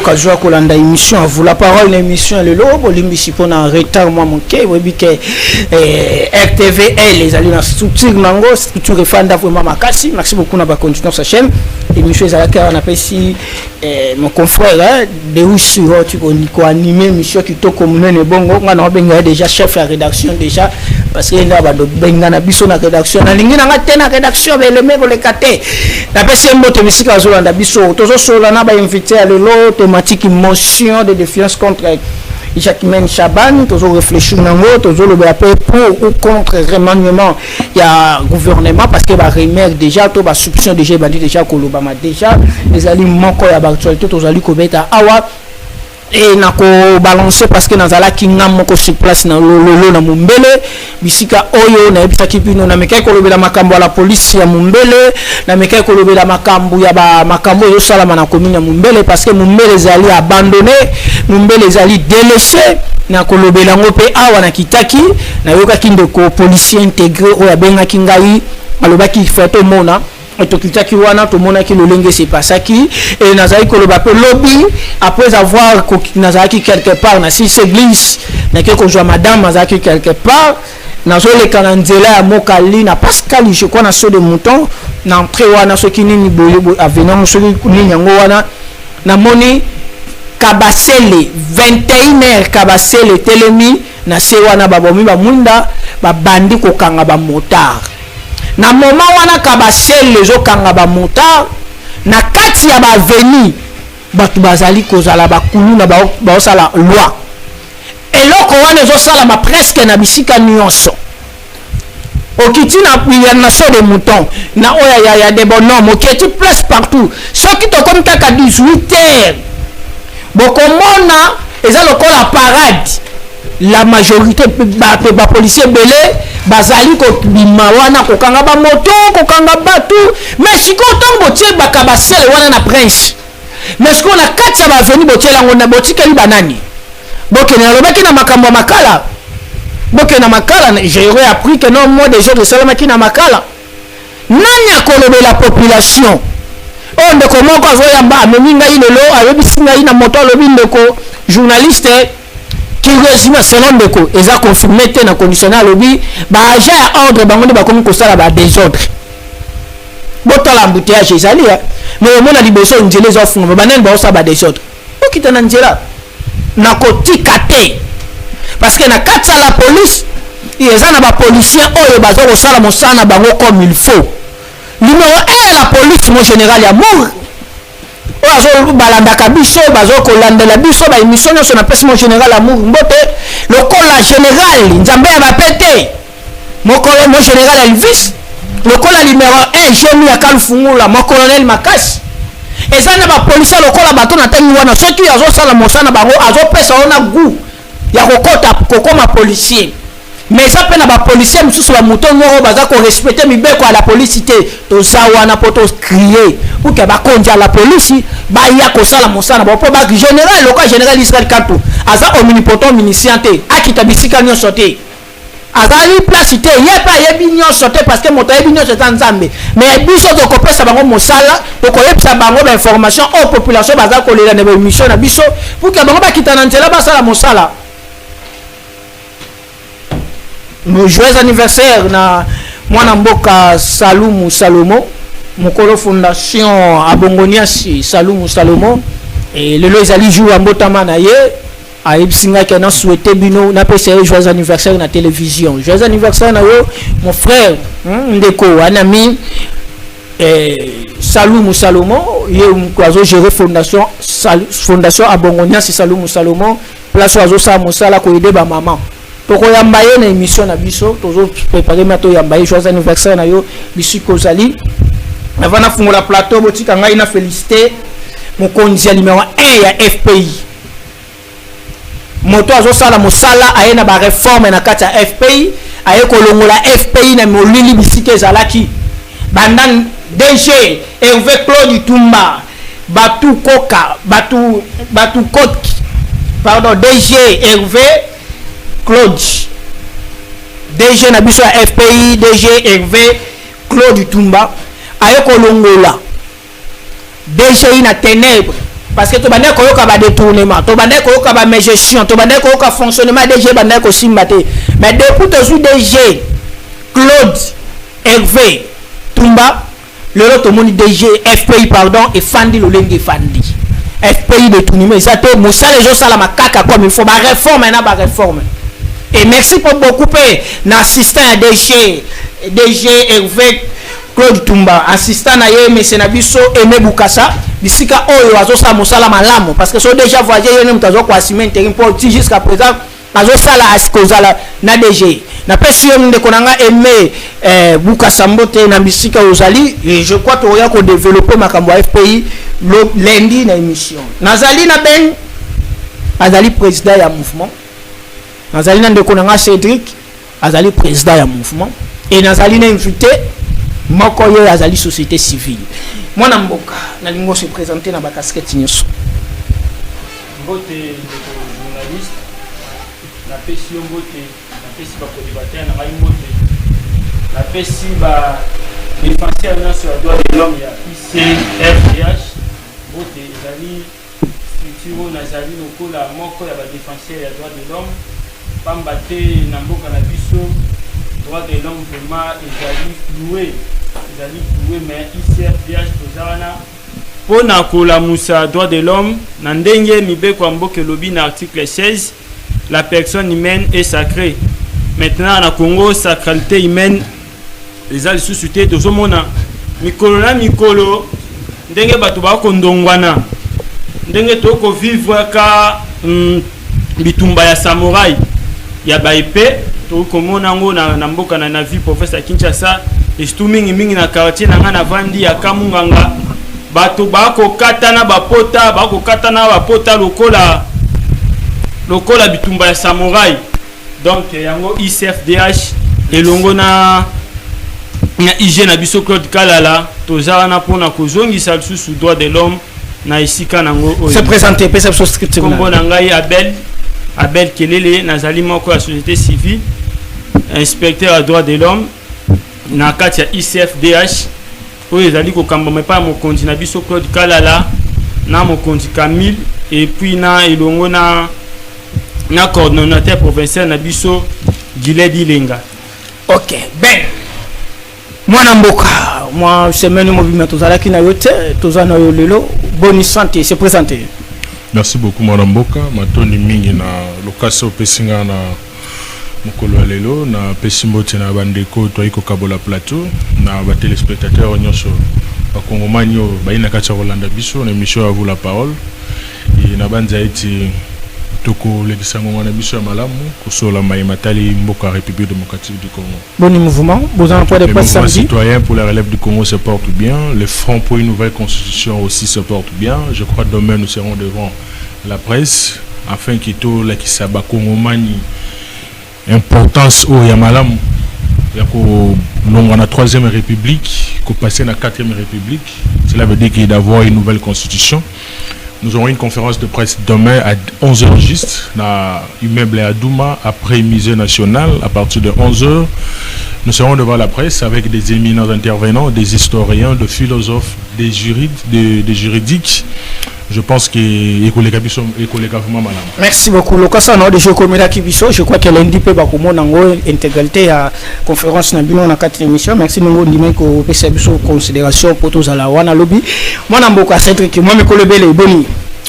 occasion à kolanda émission à vous la parole l'émission le lobo limbisi pour un retard moi manqué oui que RTVL les alliés dans structure nango structure refanda vraiment makasi merci beaucoup na ba continuer sa chaîne émission ezalaka on appelle si mon confrère de Oussiro tu ko animer émission qui to communene bongo ngana benga déjà chef de rédaction déjà parce que na ba do benga na biso na rédaction na lingi na ngate na rédaction le meko le kate na pesi mbote misika zolanda biso tozo sola na ba invité à le thématique motion de défiance contre Jacqueline Chaban, toujours réfléchir dans l'autre, toujours le rappel pour ou contre remaniement il y a gouvernement parce que va remettre déjà tout va soupçon déjà bandit déjà Kolobama déjà les alliés manquent à l'actualité tous alliés kobeta awa et na ko balancer parce que nazala kinga moko sur place na lolo na Mumbele bisika oyo na ebisa kipino na mekai kolobela makambo la police ya Mumbele na mekai kolobela makambo ya ba makambo yo salama na commune ya Mumbele parce que Mumbele zali abandonné Mumbele zali délaissé na kolobela ngope awa na kitaki na yoka kindeko policier intégré oya benga kingai alobaki fato mona et tout qui wana tout monde qui le lingue c'est pas ça qui et nazaki koloba pe lobby après avoir nazaki quelque part na si église na quelque joie madame nazaki quelque part nazo le kananzela ya mokali na Pascal je crois na so de mouton na entrée wana so kinini boyo avenant so kinini yango wana na moni kabasele 21h kabasele telemi na se wana babomi ba munda ba bandi ko kanga ba motard na moment wana kabasele zo kanga ba motard na kati ya ba veni batu bazali kozala ba kulu na ba osala loi eloko wana zo sala ma presque na bisika nyonso okiti na so de mouton na oya ya de bonhomme okiti place partout soki to comme kaka 18h bokomona eza lokola parade la majorité ba policier belé bazali ko bima wana ko kanga ba moto ko kanga batu mais siko tongo tie ba kabasele wana na prince mais siko na katsa ba veni botela ngona botikeli banani bokena lobaki na makambo makala bokena makala j'aurais appris que non moi des autres salama ki na makala nani akolobe la population on de comment ko zo yamba ameminga ilelo ayebisinga ina moto lobi ndeko journaliste qui résume selon Deko et ça confirmé na conditionnel lobby ba agent à ordre bango ba comme ko sala ba désordre botola embouteillage ezali mais au moins na liboso njele zo funga ba nani ba osala ba désordre okita na njela na kotika te parce que na kati la police eza na ba policier oyo bazo ko sala mosana bango comme il faut numéro 1 la police mon général ya mort ozo balanda kabiso bazo kolanda la biso ba émission nyonso na pesi mon général amour mbote lokola général nzambe ya bapete mokolo mon général Elvis lokola numéro 1 jemi ya kalfungula mon colonel Makasi ezana ba policier lokola bato na tangi wana soki azo sala mosana bango azo pesa ona gu ya kokota kokoma policier mais ça pe na ba policier mususu ba mouton ngoro baza ko respecter mibeko à la policité to zawana poto crier ou que ba konja la police ba ya ko sala mosana ba po ba général local général Israël Kato aza omnipotent municiante akita bisika nyo sote azali place te yepa yebi nyo sote parce que moto yebi nyo sote nzambe mais biso to ko pesa bango mosala to ko yepsa bango ba information aux population baza ko lela na ba émission na biso pour que bango ba kitana nzela ba sala mosala. Joyeux anniversaire na mwana mboka Salumu Salomo mokolo fondation abongoniasi Salumu Salomo et lelo ezali jour ambotama na ye aibsinga kana souhaiter bino na pesa joyeux anniversaire na télévision joyeux anniversaire na yo mon frère ndeko anami Salumu Salomo ye mkwazo gérer fondation abongoniasi Salumu Salomo place ozo sa mosala ko aider ba maman toko yambaye na émission na biso tozo préparer mato yambaye joyeux anniversaire na yo bisiko zali avant na fungola plateau botika ngai na féliciter mokonzi ya numéro 1 ya FPI moto azo sala mosala ayena ba réforme na kati ya FPI aye kolongola FPI na molili bisike zalaki bandan DG Hervé Claude Tumba batu koka batu koki pardon DG Hervé Claude DG na biso ya FPI DG Hervé Claude Tumba aye kolongola DG ina ténèbre parce que to bande koyoka ba détournement, to bande koyoka ba gestion, to bande koyoka fonctionnement DG bande ko simbate. Mais depuis to sous DG Claude Hervé Tumba, le lot moni DG FPI pardon et Fandi Lolenge Fandi. FPI de tout numéro, ça te moussa les gens salama kaka comme il faut ba réforme na ba réforme. Et merci pour beaucoup l'assistant à DG Hervé Claude Tumba, assistant na ye Messena biso Aimé Boukassa, bisika oyo azosa mosala malamu parce que so déjà voyé yene mutazo kwa ciment intérim pour jusqu'à présent azosala askozala na DG. Na pesi yo ndeko nanga Aimé Boukassa mbote na bisika ozali et je crois to ya ko développer makambo FPI le lundi na émission. Nazali na ben azali président ya mouvement. Nazali na ndeko nanga Cédric azali président ya mouvement et nazali na invité moko yo azali société civile. Mwana mboka na lingo se présenter na ba casquette nyoso. Mbote journaliste na pesi mbote na pesi ba co-débatteur na mbote na pesi ba défenseur sur le droit de l'homme ya ICFDH mbote ezali structure nazali lokola moko ya ba défenseur ya droit de l'homme pamba te na mboka na biso droit de l'homme vraiment ezali loué mais ICFDH tozana pona kola musa droit de l'homme na ndenge mibeko mboka lobi na article 16 la personne humaine est sacrée. Maintenant na Congo sacralité humaine ezali suscité tozomona mikolo na mikolo ndenge bato ba kondongwana ndenge toko vivre ka bitumba ya samouraï ya baipé to komona ngo na mboka na vie professeur Kinshasa estu mingi na quartier na ngana vandi ya Kamunganga bato bako katana bapota lokola bitumba ya samouraï donc yango ICFDH elongo na IG na biso Claude Kalala tozala na pona kozongisa lisusu droit de l'homme na isika nango se présenter pesa script kombo na ngai Abel Kelele nazali moko ya société civile inspecteur à droit de l'homme na kati ya ICFDH oyo ezali kokamba mepa mokonzi na biso Claude Kalala na mokonzi Camille et puis na elongo na coordonnateur provincial na biso Giledi Lenga. OK, ben mwana mboka moi semaine mobima tozalaki na yote tozana yo lelo bonne santé se présenter. Merci beaucoup mwana mboka matoni mingi na lokasa opesinga na mokolo ya lelo na pesimbote na bandeko toyiko kabola plateau na ba téléspectateurs nyonso ba kongomani o baina kacha Rolanda biso na émission à vous la parole et na banza eti toko lekisa ngoma na biso ya malamu kosola mai matali mboka République démocratique du Congo. Bon mouvement, vous en avez pas samedi. Les citoyens pour la relève du Congo se portent bien, le front pour une nouvelle constitution aussi se porte bien. Je crois demain nous serons devant la presse afin qu'il to la kisaba kongomani importance au Yamalam yako longa na 3e république ko passer na 4e république. Cela veut dire qu'il d'avoir une nouvelle constitution. Nous aurons une conférence de presse demain à 11h juste dans l'immeuble à Douma après musée national à partir de 11h. Nous serons devant la presse avec des éminents intervenants, des historiens, des philosophes, des juridiques. Je pense que les collègues vraiment malades. Merci beaucoup. Le cas de jeu comme je crois que lundi peut ba komo nango intégralité à conférence na bino na 4e émission. Merci nango ndimé ko pesa biso considération pour tous à la wana lobby. Moi na mboka Cédric moi me kolebele boni.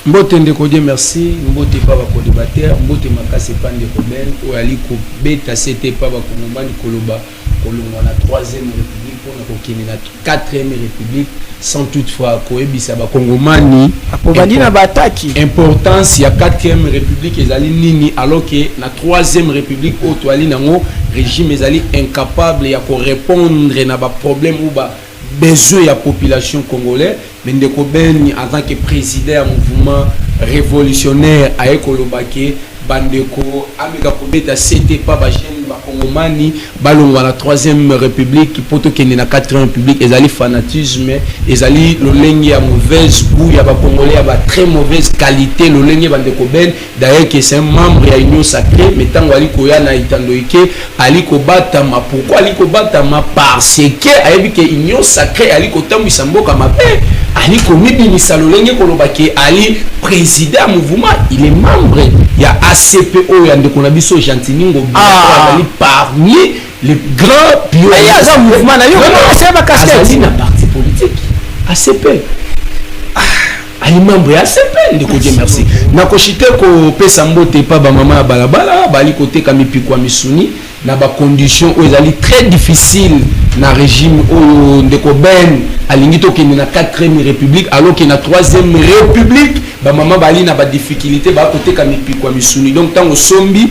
Mbote ndeko die merci, mbote pa ba ko débatteur, mbote makase pande ko ben o ali ko beta c'était pa ba ko ngomani koloba kolonga na 3e république pour na ko kini na 4e république sans toutefois koebisa ba kongomani apobandi na bataki importance ya 4e république ezali nini alors que na 3e république o to ali nango régime ezali incapable ya ko répondre na ba problème ou ba besoin ya population congolaise mais ndeko ben en tant que président du mouvement révolutionnaire a ekolobake bandeko ameka kobeta c'était pas ba jeune ba kongomani balongwa na 3e république poto kende na 4e république ezali fanatisme ezali lolenge ya mauvaise goût ya ba congolais ya ba très mauvaise qualité lolenge bandeko ben d'ailleurs que c'est un membre ya union sacrée mais tango ali koya na itandoike ali kobatama pourquoi ali kobatama parce que ayebi que union sacrée ali kotambwisa mboka mabe Ali komi binisa lolenge kolobaki ali président mouvement, il est membre il y a ACPO ya ndeko na biso Jantiningo ali parmi les grands pionniers. Il y a un mouvement na yo c'est ba casquette na parti politique ACP. Ali membre ya ACP ndeko Dieu merci. Na koshite ko pesa mbote pa ba mama balabala bali côté kamipikwa misuni na ba condition où ils allaient très difficile na régime où ndeko Ben alingi to kende na 4e république alors que na 3e république ba mama bali na ba difficulté ba côté kamipikwa misuni donc tant osombi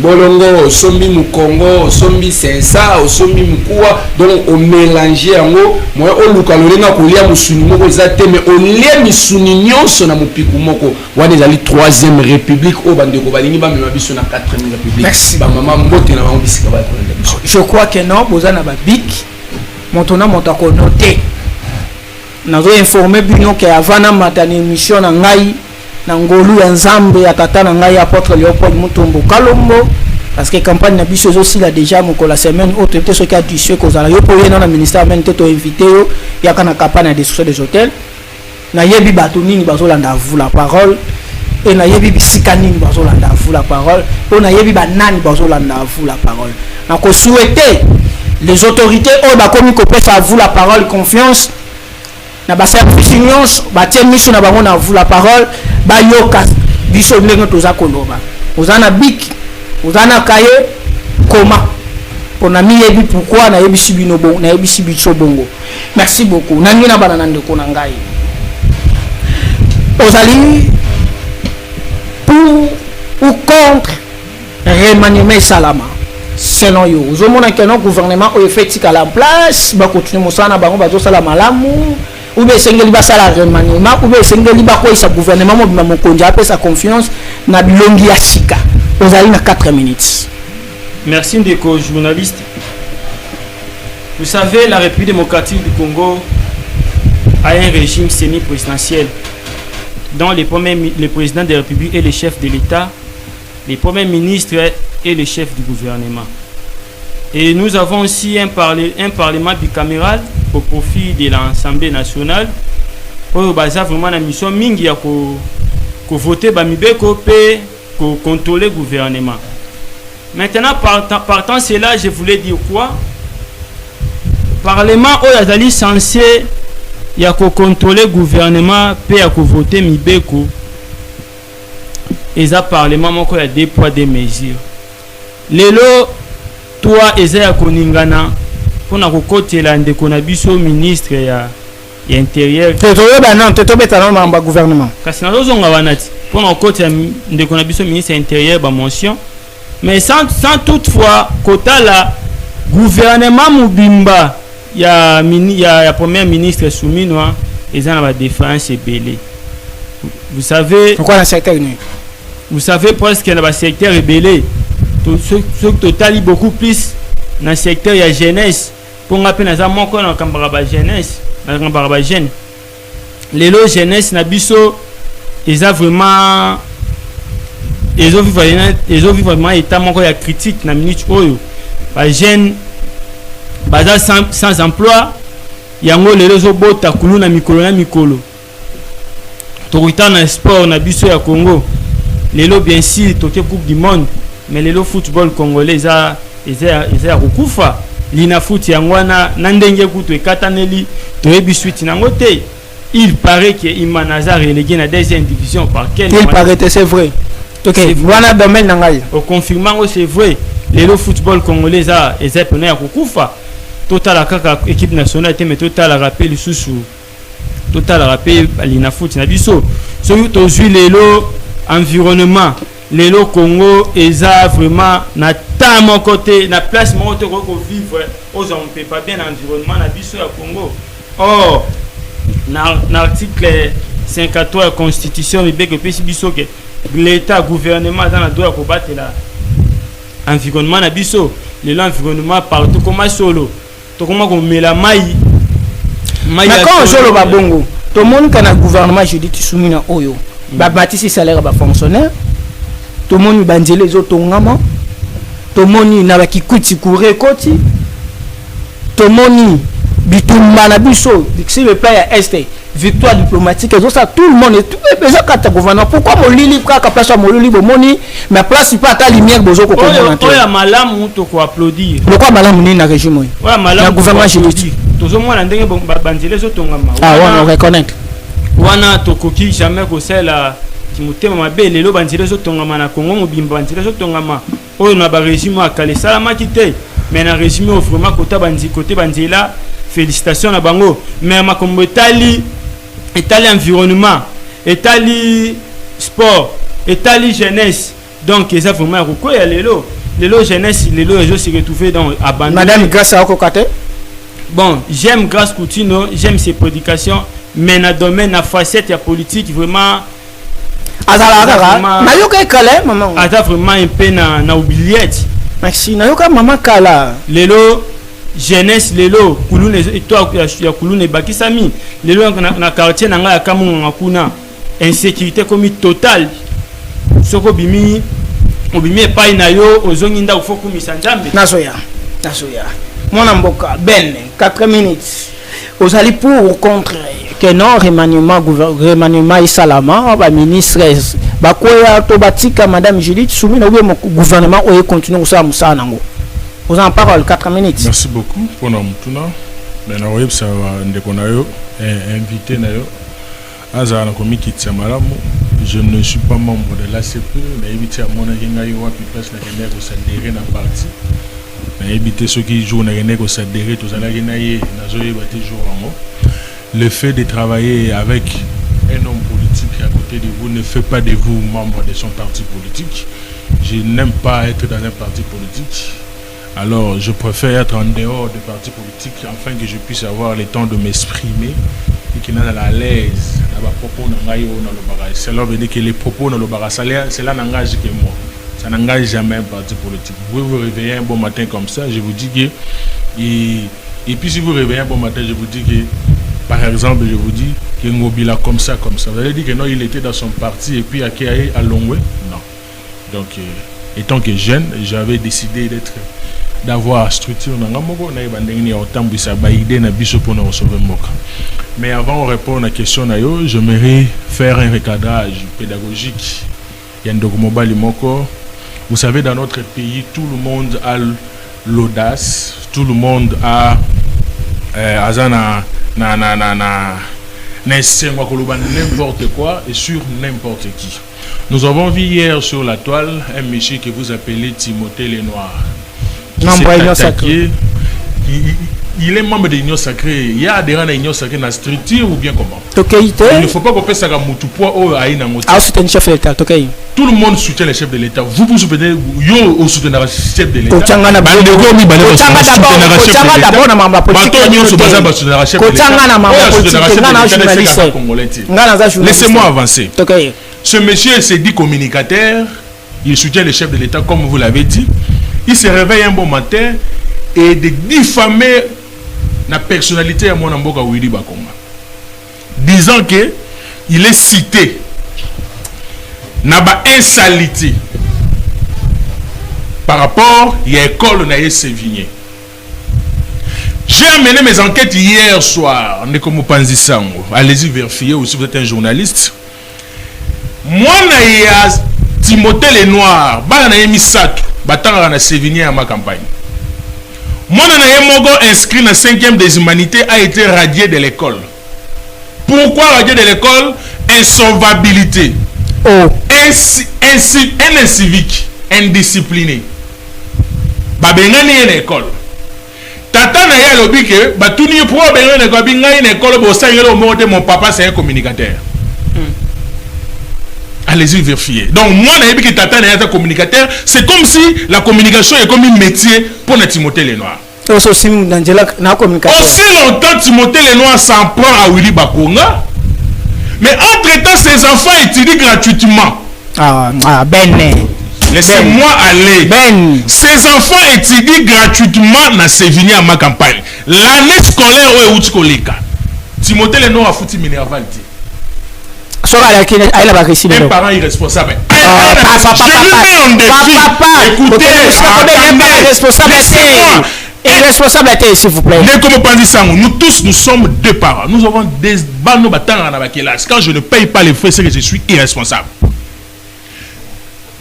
bolongo osombi mukongo osombi sensa osombi mukua donc on mélanger yango moi o luka lolenga kolia musuni moko ezate mais on lia misuni nyonso na mupiku moko wana ezali 3e république o bandeko balingi ba mema biso na 4e république. Merci. Ba mama mbote na bango bisika ba je crois que non bozana ba bic montona montako noté nazo informer bino que avant na matani émission na ngai na ngolu ya nzambe ya tata na ngai apôtre Léopold Mutombo Kalombo parce que campagne na biso aussi là déjà moko la semaine autre te ce qui a dit ce que za yo pour yena na ministère même te to invité yo ya kana campagne des sous des hôtels na yebi bato nini bazolanda vous la parole et na yebi bisika nini bazolanda vous la parole on na yebi banani bazolanda vous la parole na ko souhaiter les autorités au ba komi ko pesa vous la parole confiance na ba service nyonso ba tie miso na bango na vous la parole ba yoka biso ndenge toza koloba ozana bik ozana kaye koma pona miyebi pourquoi na yebi sibino bon na yebi sibiso bongo. Merci beaucoup nangi na bana ndeko na ngai ozali pour ou contre remaniement Salama selon yo ozomona que non gouvernement o effectif à la place ba continuer mosana bango bazo sala malamu ou bien sengeli ba sala remaniement ou bien sengeli ba ko isa gouvernement mo bima mokonzi apesa sa confiance na bilongi ya sika ozali na 4 minutes. Merci ndeko journaliste. Vous savez, la République démocratique du Congo a un régime semi-présidentiel dont le président de la République est le chef de l'État, les premiers ministres et le chef du gouvernement. Et nous avons aussi un parlement bicaméral au profit de l'Assemblée nationale pour vraiment la mission mingi ya ko voter bamibeko pe ko contrôler le gouvernement. Maintenant partant cela, je voulais dire quoi? Parlement est censé ya ko contrôler le gouvernement pe ya ko voter mibeko. Et ça parlement moko ya deux poids deux mesures. Lelo toi eza ya koningana pona ko kotela ndeko na biso ministre ya intérieur. Teto beta na ba gouvernement. Kasi na zonga wanati pona ko kotela ndeko na biso ministre intérieur ba mention. Mais sans toutefois kotala gouvernement mubimba ya premier ministre Souminwa eza na ba défense belé. Vous savez pourquoi dans secteur uni? Vous savez presque dans le secteur rebellé, ce total beaucoup plus dans le secteur de la jeunesse. Pour rappeler, nous avons encore dans la jeunesse, dans la jeune. Les lots jeunesse, nabiso, ils ont vraiment, ils ont vraiment été encore critique dans la minute oyo. Les jeunes, sans emploi, il y a les lots bota kulu na mikolo. Torita na sport nabiso ya Congo. Les lots bien sûr toke coupe du monde mais les lots football congolais ça kukufa lina foot yangwana nandenge kutu ekataneli toyebi suite nangote. Il paraît que Imanaza relégué na deuxième division par quel il paraît c'est vrai. OK voilà domaine nangai au confirmant c'est vrai les lots football congolais ça pena ya kukufa total kaka équipe nationale mais total rappel sous total rappel lina foot na biso so to jui les lots environnement les lots Congo eza vraiment na ta mon côté na place mon côté ko vivre aux on peut pas bien environnement na biso ya Congo. Or na article 53 constitution beke pesi biso que l'état gouvernement dans la droit ko battre la environnement na biso l'environnement partout comme solo to comment ko mela mai mais quand solo ba bongo tout le monde kana gouvernement je dis tu soumina oyo ba batisi salaire ba fonctionnaire to moni banzele zo tongama to moni na ba kikuti kure koti to moni bitumba na biso sur le plan ya est victoire diplomatique et ça tout le monde tout les gens quand gouvernement pourquoi molili kaka place à molili bomoni mais place pas ta lumière bozo ko comprendre oya malamu to ko applaudir pourquoi malamu ni na régime oyo oya malamu gouvernement juridique tozo mona ndenge banzele zo tongama on reconnaître wana to koki jamais ko sela kimutema mabele lo banzele zo tongama na Congo mobimba banzele zo tongama oyo na ba régime akale salama kité mais na régime au vraiment kota banzi côté banzela félicitations na bango mais makombo etali environnement etali sport etali jeunesse donc ça vraiment ko ya lelo jeunesse lelo je se retrouver dans abandonné madame grâce à Okokate bon j'aime Grâce Coutinho j'aime ses prédications mais na domaine na facette ya politique vraiment azala na yoka kala maman ata vraiment un peu na oubliette merci na yoka maman kala lelo jeunesse lelo kulune toi ya kulune bakisami lelo na quartier nanga ya kamunga kuna insécurité comme totale soko bimi obimi pa na yo ozonginda ufoku misanjambe nasoya mwana mboka ben 4 minutes ozali pour ou contre que non remaniement isalama ba ministre bakoya to batika madame Judith Soumi na mon gouvernement oye continue ko sa musa nango. Vous en parole 4 minutes. Merci beaucoup pour nous tuna. Ben na web ça ndeko na yo invité na yo. Azana komiki tsamalamu. Je ne suis pas membre de l'ACP, mais éviter à mon agenga yo wapi place na kende ko s'adhérer na parti. Mais éviter ceux qui jouent na kende ko s'adhérer to zala kena ye na zo yeba te jour en le fait de travailler avec un homme politique à côté de vous ne fait pas de vous membre de son parti politique. Je n'aime pas être dans un parti politique. Alors, je préfère être en dehors du parti politique afin que je puisse avoir le temps de m'exprimer et qu'il n'a à l'aise. Cela veut dire que les propos dans le cela n'engage que moi. Ça n'engage jamais un parti politique. Vous vous réveillez un bon matin comme ça, je vous dis que... Et puis si vous réveillez un bon matin, je vous dis que... Par exemple, je vous dis que Ngobila comme ça. Vous allez dire que non, il était dans son parti et puis à Kéaé, à Longwe. Non. Donc, étant que jeune, j'avais décidé d'avoir structure dans Ngamoko, mais avant de répondre à la question, j'aimerais faire un recadrage pédagogique. Vous savez, dans notre pays, tout le monde a l'audace, tout le monde a n'importe quoi et sur n'importe qui. Nous avons vu hier sur la toile un monsieur que vous appelez Timothée Lenoir. Il est membre de l'Union Sacrée. Il y a adhérent à l'Union Sacrée dans la structure ou bien comment? Il ne faut pas qu'on fasse ça comme Moutoupoua ou Aïna Moutou. Tout le monde soutient le chef de l'État. Vous soutenez, vous soutenez le chef de l'État. Laissez-moi avancer. Ce monsieur s'est dit communicateur. Il soutient le chef de l'État comme vous l'avez dit. Il se réveille un bon matin et de diffamer la personnalité à mon amboka Willy Bakonga, disant que il est cité n'a pas insalité par rapport à l'école na Sévigné. J'ai amené mes enquêtes hier soir. Allez-y vérifier ou si vous êtes un journaliste. Moi na Timothée Lenoir, ba na Misato, batanga na Sévigné à ma campagne. Moi, inscrit dans la 5e des humanités a été radié de l'école. Pourquoi radié de l'école? Insolvabilité. Un incivique, indiscipliné. Babengani à l'école. Tata na ya lobi que batuni pour bengani ko binga une école bo sa yelo mo mon papa c'est un communicateur. Allez-y vérifier. Donc moi na yebi que tata na ya communicateur, c'est comme si la communication est comme un métier pour Timothée Lenoir. Aussi longtemps Timothée Lenoir s'en prend à Willy Bakonga, mais entre-temps ses enfants étudient gratuitement. Laissez-moi aller. Ses enfants étudient gratuitement dans Sévigné à ma campagne. L'année scolaire où est Outskoleka. Timothée Lenoir a foutu Minerval. Un parent irresponsable. Écoutez, Irresponsabilité, s'il vous plaît. Nous tous, nous sommes deux parents. Nous avons des banaux battants à la classe. Quand je ne paye pas les frais, c'est que je suis irresponsable.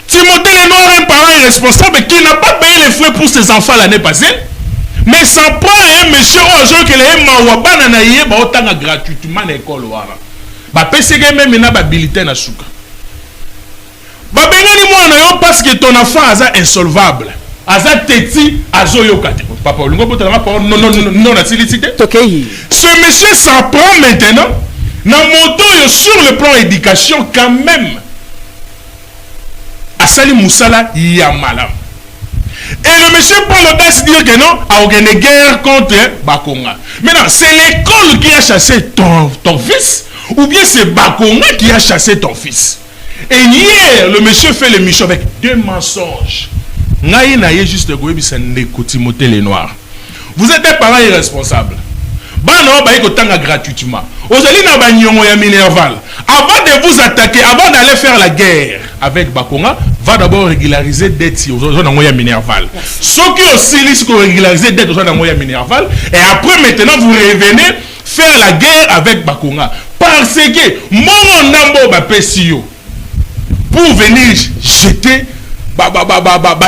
Timothée Lenoir est un parent irresponsable qui n'a pas payé les frais pour ses enfants l'année passée, mais s'en prend un monsieur aujourd'hui qui est mawabana na yé ba otanga gratuitement à l'école wala. Ba PCG même na habilité na souka. Ba bengani mwana yo parce que ton enfant est insolvable. Aza teti azoyo kate. Papa olingo botala ma parole non la silicité. Ce monsieur s'en prend maintenant na moto yo sur le plan éducation quand même. Asali Moussala Yamalam. Et le monsieur prend l'audace de dire que non, a organisé guerre contre Bakonga. Maintenant, c'est l'école qui a chassé ton fils, ou bien c'est Bakonga qui a chassé ton fils. Et hier, le monsieur fait l'émission avec deux mensonges. Naïe juste Timothée Lenoir. Vous êtes des parents irresponsables. Bano baïko tanga gratuitement. Aujourd'hui, na banyongo ya Minerval. Avant de vous attaquer, avant d'aller faire la guerre avec Bakonga, va d'abord régulariser dette aux gens d'Angoya Minerval. Ceux qui aussi risquent de régulariser dette aux gens d'Angoya Minerval, et après maintenant vous revenez faire la guerre avec Bakonga. Parce que mon nambo bapesio pour venir jeter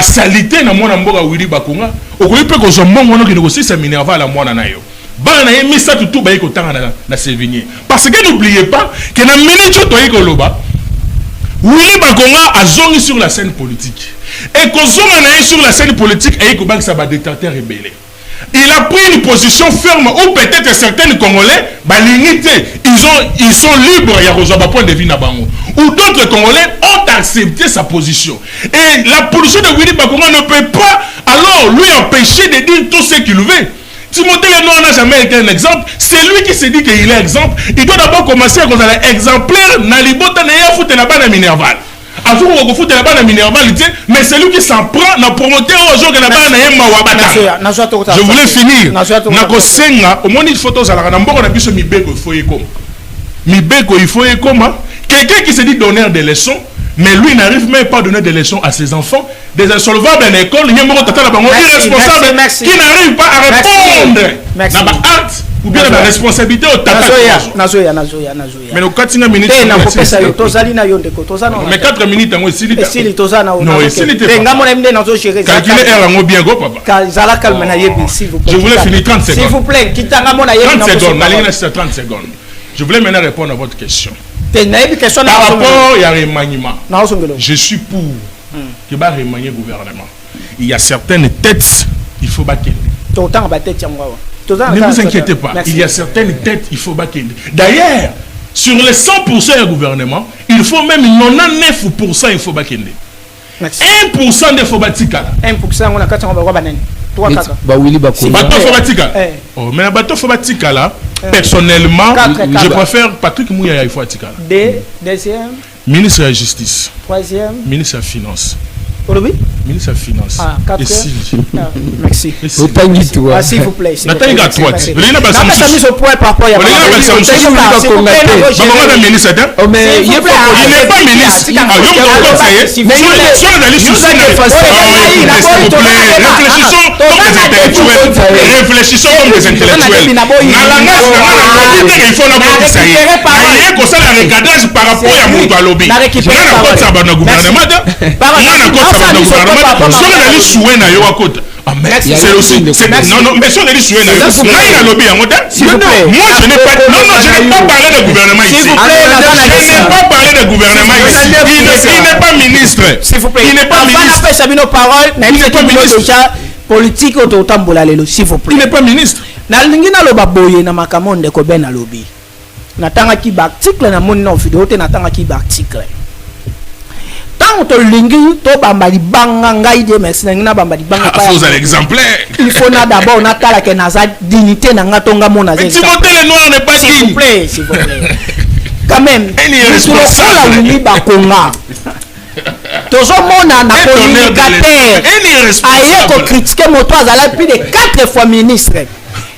salité na mon nambo Willy Bakonga. Au lieu que je m'en qui négocie ce Minerval à moi nayo. Bana yemi ça tout baïko tanga na sévigné. Parce que n'oubliez pas que na minute to loba Willy Bakonga a zongi sur la scène politique. Et qu'on zongi sur la scène politique et qu'on va s'abattre détenteur rebelle. Il a pris une position ferme où peut-être certains Congolais, ils sont libres, il y a un point de vue Nabango. Ou d'autres Congolais ont accepté sa position. Et la position de Willy Bakonga ne peut pas alors lui empêcher de dire tout ce qu'il veut. Timothée Lenoir n'a jamais été un exemple. C'est lui qui s'est dit qu'il est exemple. Il doit d'abord commencer à être exemplaire. Nalibota n'a foutu la banne à Minerval. Mais c'est lui qui s'en prend dans promoteur au jour que la banne à Mawabata. Je voulais finir. Nakosenga, au moins une photo, ça l'a rambo, on a pu se mibeko, il faut y comme. Mibeko, il faut y comme. Quelqu'un qui se dit donneur des leçons. Mais lui n'arrive même pas à donner des leçons à ses enfants, des insolvables à l'école, il y a un irresponsable qui n'arrive pas à répondre dans la hâte ou bien dans la responsabilité au tata. Mais nous 4 minutes. Mais 4 minutes, moi aussi. Non, ici, il était calculé bien, papa. Je voulais finir 30 secondes. S'il vous plaît, 30 secondes. Je voulais maintenant répondre à votre question. Par rapport à remaniement, je suis pour que va remanier le gouvernement. Il y a certaines têtes, il faut baquer. Ne vous inquiétez pas, il y a certaines têtes, il faut baquer. D'ailleurs, sur les 100% du gouvernement, il faut même 99%, il faut baquer. 1% de faut batika. 1% on a 400 mais la bateau faut batika là. Personnellement, je préfère Patrick Mouya il faut batika. Deuxième. Ministre de la Justice. Troisième. Ministre de la Finance. Ministre de la Finance. Merci. S'il vous plaît. Nathalie Gatouat. Il n'est pas réfléchissons comme des intellectuels. Il faut par rapport à mon lobby. C'est aussi non mais si on dit souhait moi je n'ai pas parlé de gouvernement ici. Je n'ai pas parlé de gouvernement ici. Il n'est pas ministre. S'il vous plaît. Il n'est pas ministre. Il n'est pas ministre. Politique autotambola lelo s'il vous plaît. Il n'est pas ministre. Na lingi na loba boye na makamonde ko ben na lobby. Na tanga ki ba article na moni na vidéo te na tanga ki ba article. Tant to lingi to bamba di banga ngai de merci na bamba di banga pa. Vous avez exemplaire. Il faut na d'abord na tala ke na sa dignité na ngatonga mona zé. Timothée Lenoir n'est pas s'il vous plaît, s'il vous plaît. Quand même. Il est responsable. Il ba konga. Tozomona na communicateur. Aye ko critiquer moto azala plus de 4 fois ministre.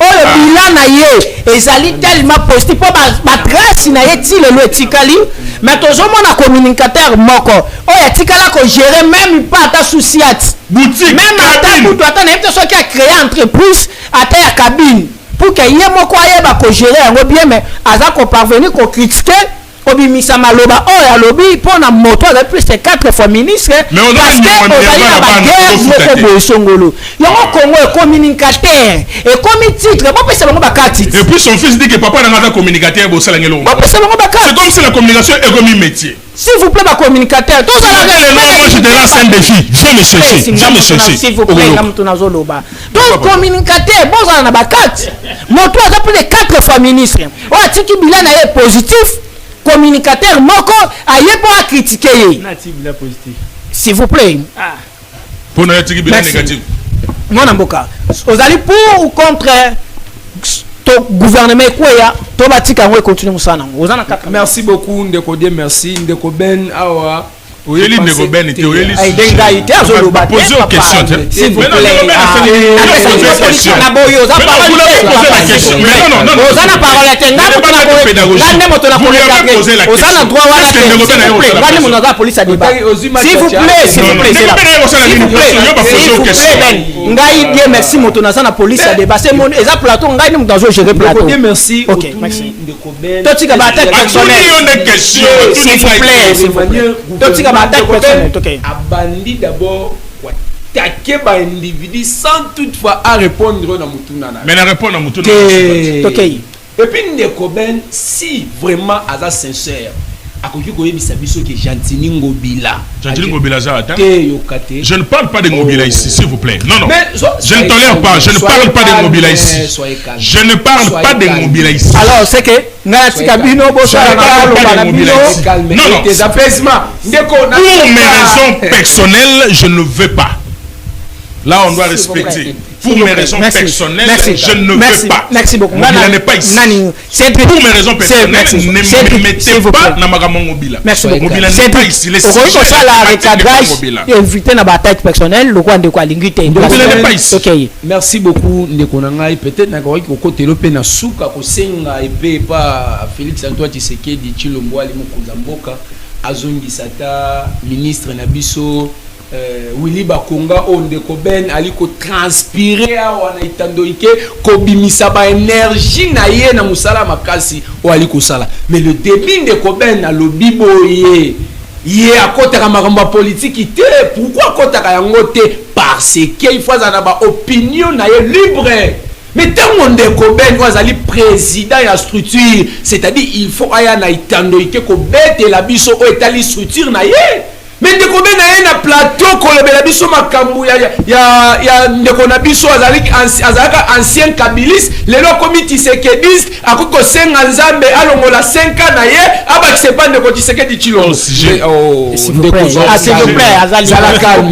oyo bilan na ye ezali tellement positif po ba grâce na ye ti lelo etikali mais tozomona communicateur moko oyo etikala ko gérer même pas ata souci ati boutique même ata mutu ata na yebite soki a créer entreprise ata ya cabine pour que ye moko ayeba ko gérer yango bien mais aza ko parvenir ko critiquer obimisa maloba oyo alobi mpona moto azali plus de 4 fois ministre parce que ozali na baguerre moko boye songolo yango Congo communicateur ekomi titre bopesa bango bakati et puis son fils dit que papa n'a pas communicateur bosala ngelo bopesa bango bakati c'est comme si la communication est comme un métier s'il vous plaît communicateur moi je te lance un défi je me chercher s'il vous plaît ngamutu nazoloba donc communicateur bozala na bakati moto aza plus de 4 fois ministre oyo atiki bilan na ye positif communicateur moko aye pour critiquer positif s'il vous plaît pour na tiki bilan négatif mona mboka ozali pour ou contre to gouvernement quoi to batika ngo continue musana ozana kaka merci beaucoup ndeko die merci ndeko ben awa oyeli ndeko ben te oyeli denga ite azoloba poser une question s'il vous plaît na boyo za parole non ozana parole tenga ngane moto na koleka ozana droit wana ngane moto na police a débat s'il vous plaît ngai die merci moto na sana police a débat c'est mon eza plateau ngai ni moto gérer plateau merci OK merci ndeko ben to tika ba attaque personnelle s'il vous plaît to tika attaque personnelle OK abandi d'abord attaquer ba individu sans toutefois à répondre na mutuna na mais na répondre na mutuna OK et puis ndeko ben si vraiment aza sincère akoki koyebisa biso ke Gentili Ngobila je ne parle pas de Ngobila ici s'il vous plaît non je ne tolère pas je ne parle pas de Ngobila ici je ne parle pas de Ngobila ici alors c'est que natika bino bosala na non tes apaisements pour mes raisons personnelles je ne veux pas là on doit respecter pour mes raisons personnelles, je ne veux pas. Merci beaucoup. Ngobila n'est pas ici. Pour mes raisons personnelles, ne me mettez pas dans ma Ngobila. Merci beaucoup. Ngobila n'est pas ici. Les sujets éviter na attaque personnelle, le quoi de quoi l'ingité. Ngobila n'est pas ici. OK. Merci beaucoup ndeko nanga peut-être na ko kotelo pe na suka ko senga epé pas Félix Antoine Tshisekedi Tshilombo ali mukunza mboka azongi sata ministre na biso Willy Bakonga ondeko ben aliko transpirer awa na itandoike ko bimisa ba énergie na ye na musala makasi o aliko sala mais le début ndeko ben na lobi boye ye akotaka makambo politique te pourquoi akotaka yango te parce que il faut na ba opinion na ye libre mais tant ndeko ben azali président ya structure c'est-à-dire il faut aya na itandoike ko bete la biso o etali structure na ye mais ndeko ben na plateau kolobela biso makambu ya ndeko na biso azalaka ancien kabilis lelo komi Tshisekedi akoko senga nzambe alongola 5 ans na ye abakise pa ndeko Tshisekedi Tshilombo s'il vous plaît azali la calme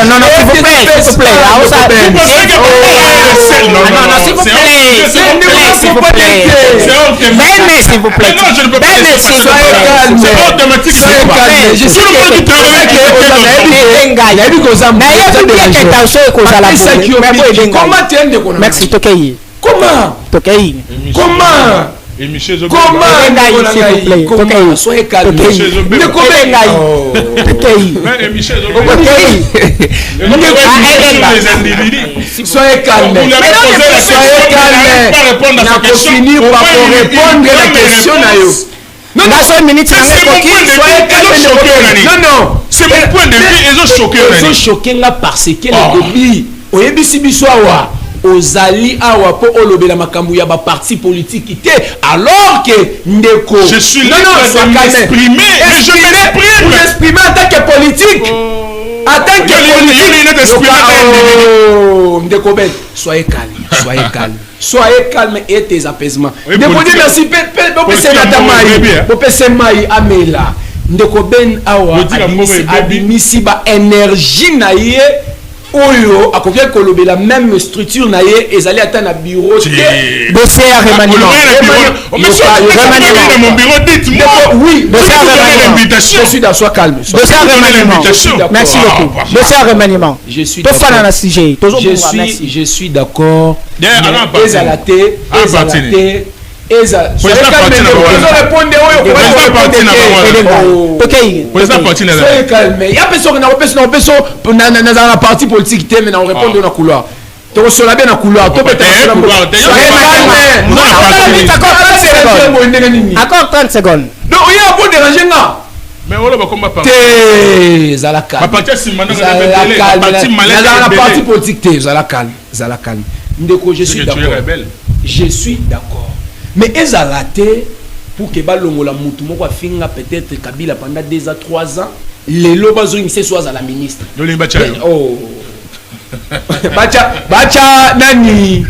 non s'il vous plaît merci Tokei comment et Michel soyez calme soyez calme finir par répondre à la question na yo non c'est mon point de vue ils ont choqué là parce que le début oyebisi biso awa ozali awa po olobela makambu ya ba parti politique te alors que ndeko je suis là pour m'exprimer mais je m'exprime en tant que politique en tant que politique ndeko ben soyez calme et tes apaisements ndeko dit merci pe mai amela ndeko ben awa abimisi ba énergie na ye oyo akoki kolobela même structure na ye ezali ata na bureau te dossier à remaniement mon bureau, dites-moi. oui dossier à remaniement je suis dans soi calme dossier à remaniement merci beaucoup dossier à remaniement je suis to fana na sujet je suis d'accord Ezalate Eza. Parti politique, mais on répond dans la couloir. Tu reçois bien dans la couloir. Encore 30 secondes. Non, il y a un peu déranger là. Mais on va comment parler. Zala calme. Parti politique, Zala calme. Ndeko, je suis d'accord. Je suis d'accord. Mais ezalate pour que balongola mutu moko afinga peut-être Kabila pendant 2 à 3 ans les lobazo imse soit à la ministre oh bacha nani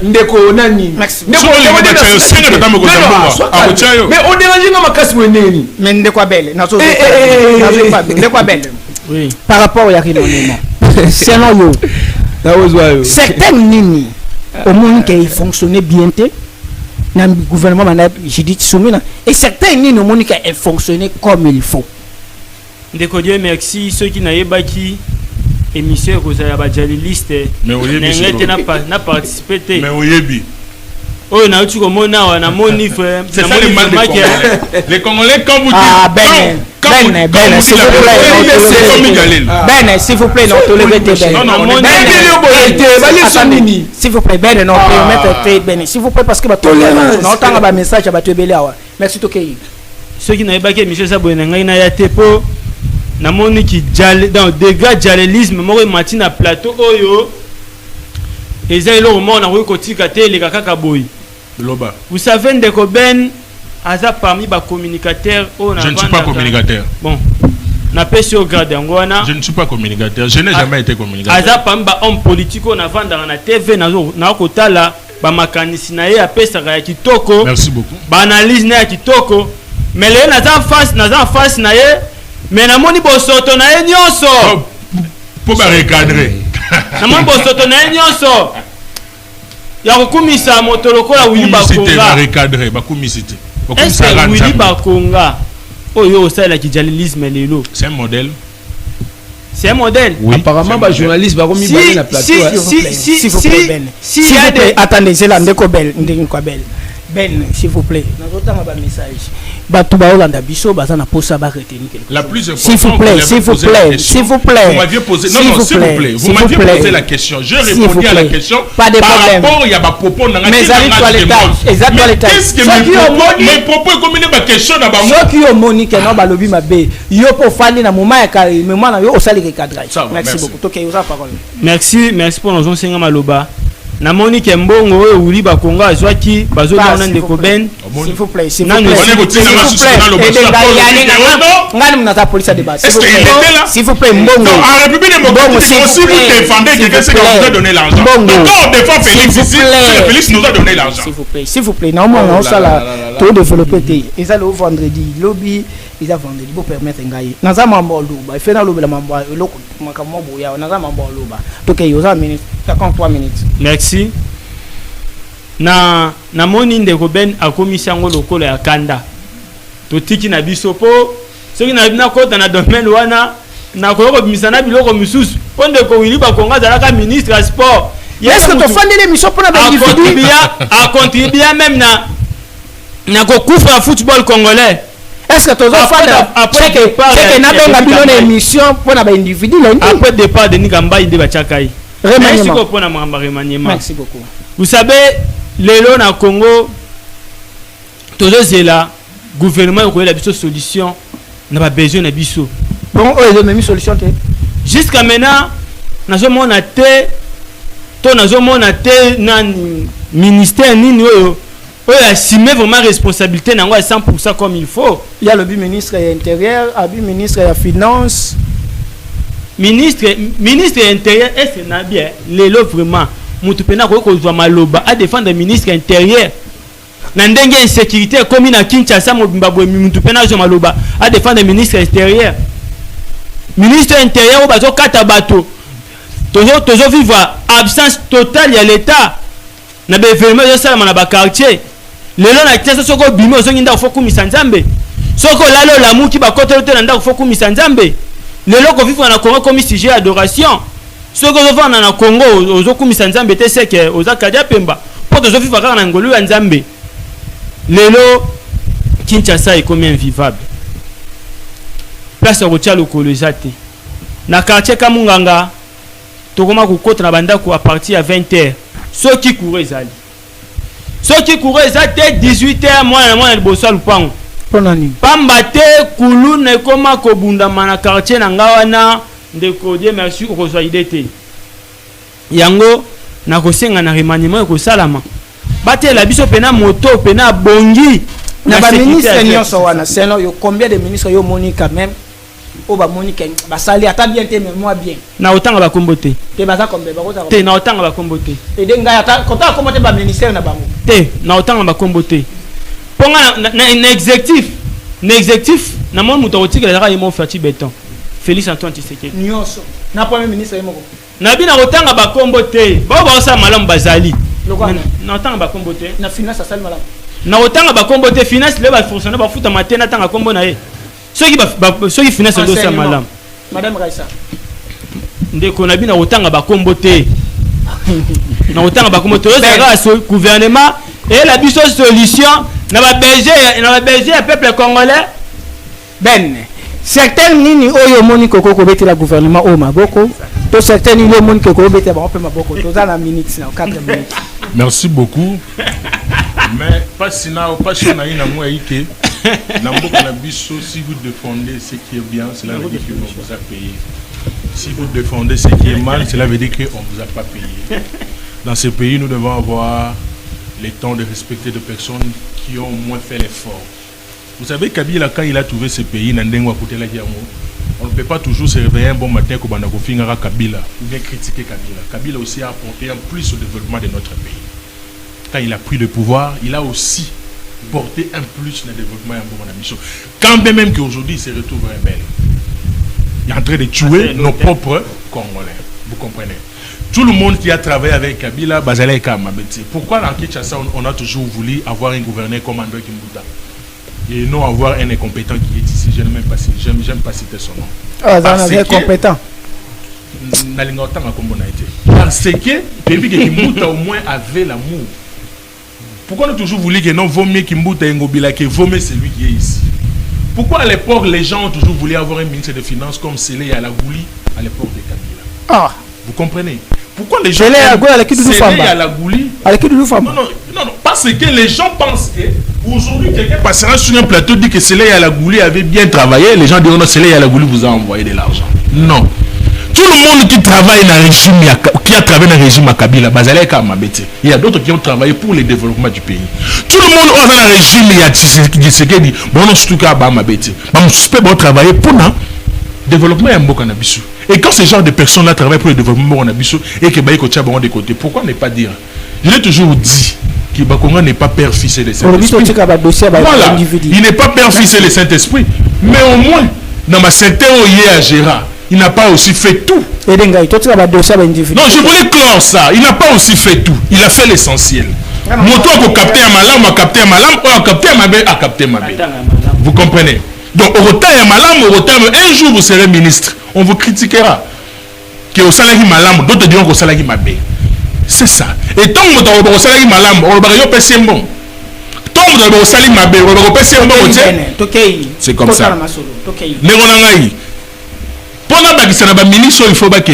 ndeko nani mais on dérange na makasi weneni mais ndeko abele nazo ndeko abele oui par rapport ya kinonema selon yo certains nini au monde qui fonctionnait bien dans le gouvernement j'ai dit soumena et certains ni au monde qui fonctionné comme il faut ndeko Dieu merci ceux qui n'avaient pas qui émission que ça ba journaliste mais oyebi n'a participé mais oyebi oh na tu comme na moni frère c'est ça le mal les Congolais quand vous dites s'il vous plaît non tolérez s'il vous plaît ben non permettre ben s'il vous plaît parce que ba tolérance non tanga ba message ba tebele awa merci tokei ceux qui n'avaient pas que Michel Saboye ngai na ya tepo na moni ki jale dans dégâts journalisme moko mati na plateau oyo ezali lo mo na ko tika te le kaka boy loba vous savez ndeko Ben aza parmi ba communicateurs on a je ne suis pas communicateur bon na pesi au grade ngwana je ne suis pas communicateur je n'ai jamais été communicateur aza parmi ba homme politique on a vendre na TV na ko tala ba makanisi na ye apesa ya kitoko merci beaucoup ba analyse na ya kitoko mais le na face na ye mais na moni bosoto na ye nyonso pour ba recadrer na moni bosoto na ye nyonso ya kokumisa moto lokola Willy Bakonga recadrer bakumisite bakumisa Willy Bakonga oyo osala ki journalisme lelo c'est un modèle oui. Apparemment ba journaliste ba komi bali na plateau s'il y a des attendez c'est là ndeko bel Ben s'il vous plaît nazotanga ba message batu ba Olanda biso baza na posa ba retenir quelque chose la plus importante s'il vous plaît vous m'aviez posé vous m'aviez posé la question je répondis à la question par rapport il y a ba propos na mais qu'est-ce que mes propos comme une question na ba moi qui au moni que non ba lobi mabe yo po fandi na moment ya kari mais moi na yo osali ke cadrage merci beaucoup toke yo sa parole merci pour nos enseignants maloba na moni ke mbongo oyo Willy Bakonga azwaki bazona ndeko Ben s'il vous plaît ngani mnata police de base s'il vous plaît mbongo en République démocratique aussi vous défendez quelqu'un qui vous a donné l'argent quand on défend Félix ici Félix nous a donné l'argent s'il vous plaît normalement ça là tout développer et ça le vendredi lobby ils a vendredi pour permettre ngai naza mambo luba fait na lobela mambo eloko makambo boya naza mambo luba donc yo za minutes 53 minutes merci na moni ndeko Ben akomisa ngo lokolo ya kanda to tiki na biso po soki na kota na domaine wana na ko misana biloko misusu po ndeko Willy Bakonga zalaka ministre ya sport est-ce que to fandele mission pour na individu a contribuer même na ko couvre football congolais est-ce que tu as fait que na benga bino na émission pour na ba individu après départ de Nikamba ide ba chakai remaniement merci beaucoup vous savez lelo na Congo tozozela gouvernement ko la biso solution na ba besoin na biso bon eux même solution te jusqu'à maintenant nazomona te na ministère nini oyo assumer vraiment responsabilité nango à 100% comme il faut. Il y a le ministre intérieur, le ministre des finances, ministre intérieur est na bien lelo vraiment mutu pena ko kozwa maloba à défendre ministre intérieur na ndenge insécurité comme na Kinshasa mobimba boye mutu pena zo maloba à défendre ministre intérieur o bazo kata bato Toujours vivre absence totale de l'État. Na be événement de ça na ba quartier. Lelo na tesa soko bimo zo nginda foku misanzambe. Soko lalo la muki ba kote te nda foku misanzambe. Lelo ko vivre na Congo comme sujet adoration. Soko zo vana na Congo ozo ku misanzambe te seke oza kadia pemba. Poto zo vivre na ngolu ya nzambe. Lelo Kinshasa est comme invivable. Place au Tchalo Kolosate. Na quartier Kamunganga, tokoma kokota na bandako à partir à 20h. Ceux qui couraient zali. Ceux qui couraient zate 18h moi na liboso lupango. Ponani. Pambate kulu ne koma ko bunda mana quartier na ngawana ndeko Dieu merci ko soidete. Yango na kosenga na remaniement ko salama. Bate la biso pena moto pena bongi. Na ba ministre nyonso wana seno yo combien de ministres yo moni quand même o ba moni ken ba sali ata bien te mais moi bien na otanga ba kombote te baza kombe ba kota te na otanga ba kombote te denga ata kota kombote ba ministère na bango te na otanga ba kombote ponga na exécutif na mon muto otikela zaka yemo fati beton Félix Antoine Tshisekedi nyonso na premier ministre yemo na bina otanga ba kombote ba osa malamu bazali na otanga ba kombote na finance asali malamu na otanga ba kombote finance le ba fonctionner ba futa matena tanga kombo na ye ceux qui finance le dossier madame Raissa ndeko na bina otanga ba kombote na otanga ba kombote le gouvernement et la biso solution na ba berger peuple congolais ben certains nini oyo moni koko ko beti la gouvernement o maboko to certains nini moni koko beti ba pe maboko to za na minutes na 4 minutes. Merci beaucoup. Mais pas sinon pas si on a une amour ike na mboka na biso si vous défendez ce qui est bien cela veut dire que on vous a payé. Si vous défendez ce qui est mal cela veut dire que on vous a pas payé. Dans ce pays nous devons avoir le temps de respecter des personnes qui ont au moins fait l'effort. Vous savez Kabila quand il a trouvé ce pays Nandengo à côté la on ne peut pas toujours se réveiller un bon matin comme on a confié Kabila ou bien critiquer Kabila. Kabila aussi a apporté un plus au développement de notre pays. Quand il a pris le pouvoir, il a aussi porté un plus dans le développement de mon mission. Quand même qu'aujourd'hui il se retrouve rebelle. Il est en train de tuer nos propres Congolais. Vous comprenez? Tout le monde qui a travaillé avec Kabila, Bazalé Kamabeti. Pourquoi en Kinshasa on a toujours voulu avoir un gouverneur comme André Kimbuta et non avoir un incompétent qui est ici? J'aime pas citer son nom. Ah, parce que incompétent. Parce que depuis que Kimbuta au moins avait l'amour. Pourquoi on a toujours voulu que non vaut mieux Kimbuta et Ngobila que vaut mieux celui qui est ici? Pourquoi à l'époque les gens ont toujours voulu avoir un ministre des Finances comme Sélé Yalagouli à l'époque de Kabila? Ah, vous comprenez? Pourquoi les gens Sélé Yalagouli non, parce que les gens pensent que aujourd'hui quelqu'un passera sur un plateau dit que Sélé Yalagouli avait bien travaillé, les gens diront non, Sélé Yalagouli vous a envoyé de l'argent. Non. Tout le monde qui travaille dans le régime, qui a travaillé dans le régime à Kabila, il y a d'autres qui ont travaillé pour le développement du pays. Tout le monde dans le régime, il y a Tshisekedi, bon, surtout qu'à Bamabete, on suspect de travailler pour le développement de Mbokanabisu. Et quand ce genre de personnes-là travaillent pour le développement de Mbokanabisu et que Baïko Tchabon de côté, pourquoi ne pas dire? Je l'ai toujours dit que Bakonga n'est pas père, fils et le Saint-Esprit. Voilà, il n'est pas père, fils et le Saint-Esprit. Mais au moins, dans ma secteur où il est à Gérard, il n'a pas aussi fait tout. Non, je voulais clore ça. Il n'a pas aussi fait tout. Il a fait l'essentiel. Moto a capté un malam, a capté un malam, a capté un mabé, a capté un mabé. Vous comprenez? Donc, au retard un malam, au retard, un jour vous serez ministre. On vous critiquera. Que au salari malam, d'autres diront qu'au salari mabé. C'est ça. Et tant que vous avez au salari malam, on va y passer bon. Tant que vous avez au salari mabé, on va passer bon. C'est comme ça. Pour la ministre, il faut que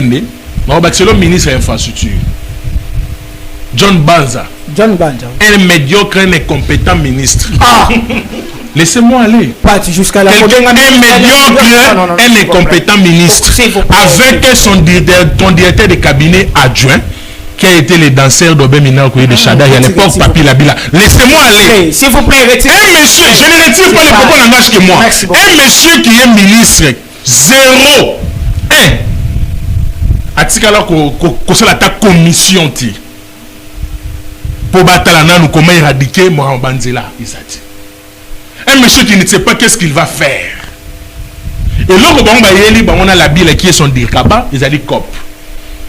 le ministre de l'infrastructure. John Banza. Un médiocre, un incompétent ministre. Ah. Laissez-moi aller. Jusqu'à la un médiocre, un incompétent ministre. Avec son directeur de cabinet adjoint, qui a été le danseur d'Obemina de Chada à l'époque, Papi Labila. Laissez-moi aller. S'il vous plaît, retirez. Un monsieur, je ne retire pas les propos langage que moi. Un monsieur qui est ministre. 0 1 atikala ko sala ta commission ti pour batala nanu comment éradiquer Mohambanzela Isati. Un monsieur qui ne sait pas qu'est-ce qu'il va faire. Et l'autre bon ba yeli ba on a la bile qui est son dirkaba, ils a dit cop.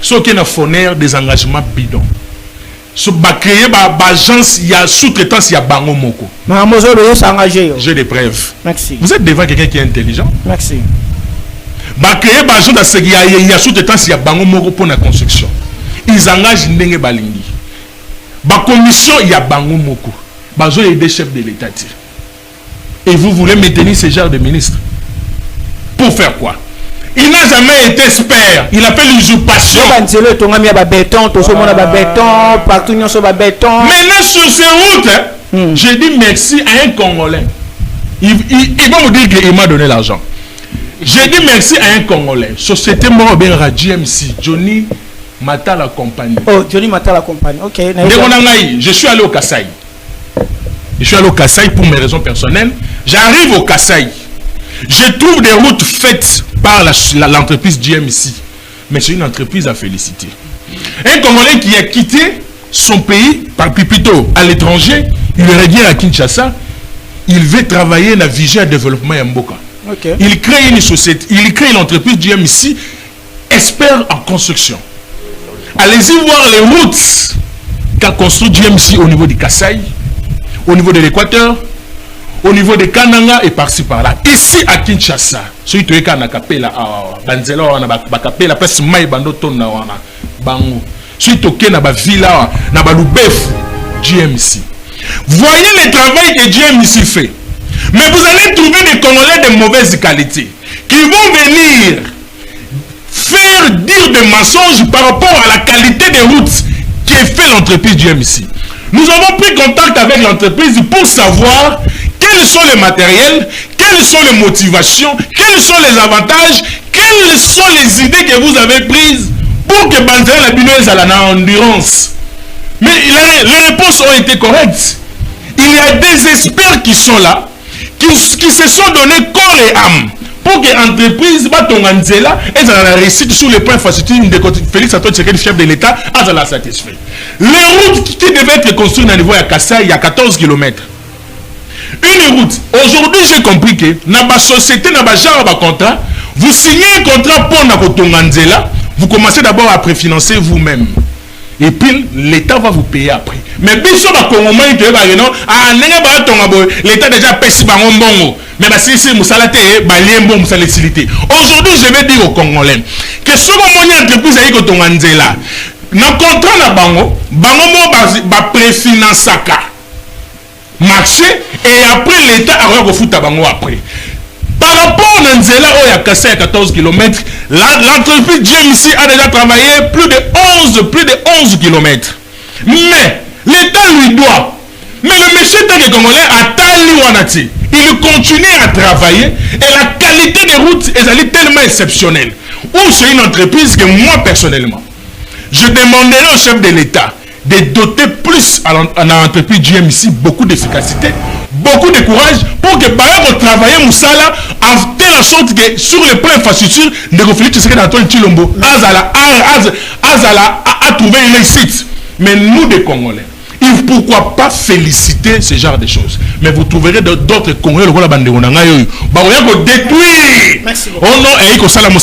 Ce qui est un fourneur des engagements bidons. Ce qui va créer une agence, il y a sous-traitance, il y a bango moko. J'ai des preuves. Merci. Vous êtes devant quelqu'un qui est intelligent. Merci. Va créer une agence, il y a sous-traitance, il y a bango moko pour la construction. Ils engagent ndenge balingi. La commission, il y a bango moko. Ils ont des chefs de l'État. Et vous voulez maintenir ce genre de ministre. Pour faire quoi? Il n'a jamais été expert. Il a fait l'usurpation. Maintenant, sur ces routes, j'ai dit merci à un Congolais. Il va me dire qu'il m'a donné l'argent. J'ai dit merci à un Congolais. Société Morobera GMC, Johnny Mata la compagnie. Oh, Johnny Mata la compagnie. Ok. Je suis allé au Kasaï. Je suis allé au Kasaï pour mes raisons personnelles. J'arrive au Kasaï. Je trouve des routes faites par l'entreprise GMC. Mais c'est une entreprise à féliciter. Un Congolais qui a quitté son pays, plutôt à l'étranger, il revient à Kinshasa, il veut travailler dans la vision de développement Yamboka. Okay. Il crée une société, il crée une entreprise GMC, expert en construction. Allez-y voir les routes qu'a construit GMC au niveau du Kasaï, au niveau de l'Équateur, au niveau de Kananga et par-ci par-là. Ici à Kinshasa, celui qui est à Nakapela, Banzela, Bakapela, parce que Maï Bandoton, Bango. Celui qui est à Villa, Nabaloubefu, GMC. Voyez le travail que GMC fait. Mais vous allez trouver des Congolais de mauvaise qualité qui vont venir faire dire des mensonges par rapport à la qualité des routes qui est fait l'entreprise GMC. Nous avons pris contact avec l'entreprise pour savoir quels sont les matériels, quelles sont les motivations, quels sont les avantages, quelles sont les idées que vous avez prises pour que Banzela la Binoise à la endurance. Mais les réponses ont été correctes. Il y a des experts qui sont là, qui se sont donnés corps et âme pour que l'entreprise Batonganzela ait la réussite sur les points facilités de Félix Antoine Tshisekedi, chef de l'État, a la satisfait. Les routes qui devaient être construites au niveau de Kassai, il y a 14 km. Une route. Aujourd'hui, j'ai compris que dans la société, dans le genre de contrat, vous signez un contrat pour Nakotonganzela, vous commencez d'abord à préfinancer vous-même. Et puis, l'État va vous payer après. Mais bien sûr, l'État déjà paye si bon. Mais si c'est Moussalate, aujourd'hui, je vais dire aux Congolais que ce moment où l'entreprise a eu Tonganzela, dans le contrat, Bango va préfinancer marché et après l'État a refoutu Bango après. Par rapport à Nzela, où il y a cassé à 14 km, l'entreprise GMC a déjà travaillé plus de 11 km. Mais l'État lui doit. Mais le monsieur Congolais a tali wanati. Il continue à travailler et la qualité des routes est tellement exceptionnelle. Ou c'est une entreprise que moi personnellement, je demanderai au chef de l'État de doter plus à l'entreprise GMC beaucoup d'efficacité, beaucoup de courage pour que Bayo travailler Moussala en telle sorte que sur le plan infrastructure de Félix Tshisekedi Antoine Tshilombo a trouvé une réussite. Mais nous des Congolais, pourquoi pas féliciter ce genre de choses? Mais vous trouverez d'autres Congolais le bande de détruire. Oh non, et comme ça comme ils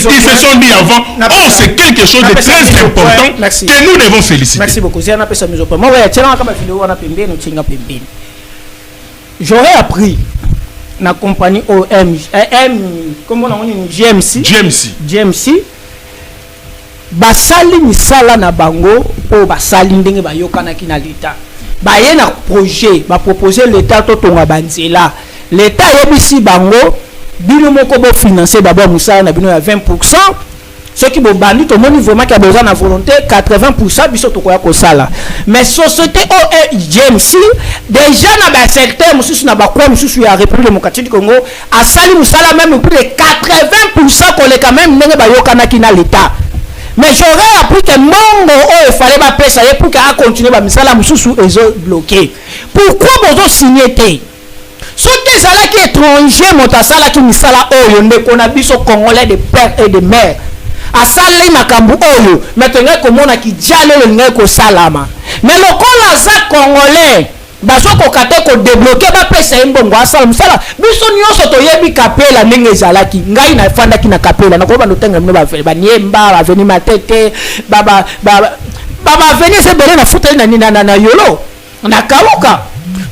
se sont dit avant. Oh, c'est quelque chose de très important que nous devons féliciter. Merci beaucoup. J'aurais appris la compagnie comment on dit GMC basali misala na bango o basali ndenge bayokana ki na l'État baye na projet ba proposer l'État to tonga banzela l'État yebisi bango bino moko bo financer d'abord musala na bino ya 20%. Ceux qui bobandi to moni vraiment qui a besoin de volonté 80% biso to koya ko sala. Mais société GMC déjà na ba secteur mususu na ba kwa mususu ya République démocratique du Congo a sali musala même plus de 80% qu'on est quand même ndenge bayokana ki na l'État. Mais j'aurais appris que Mongo il fallait pas payer ça pour qu'elle continue à misala mususu et bloqué. Pourquoi vous signé té? Ce qui est qui étranger motasala qui misala oyo ndeko na biso congolais de père et de mère. Asali makambu oyo maintenant komona ki diale le ngeko salama. Mais le kola za congolais bazo kokate ko débloquer ba pesa mbongo asala musala biso nyonso toyebi kapela ndenge ezalaki ngai na fandaki na kapela nakoba notenga mino ba niemba ba veni matete baba veni se bele na futa na yolo na kaluka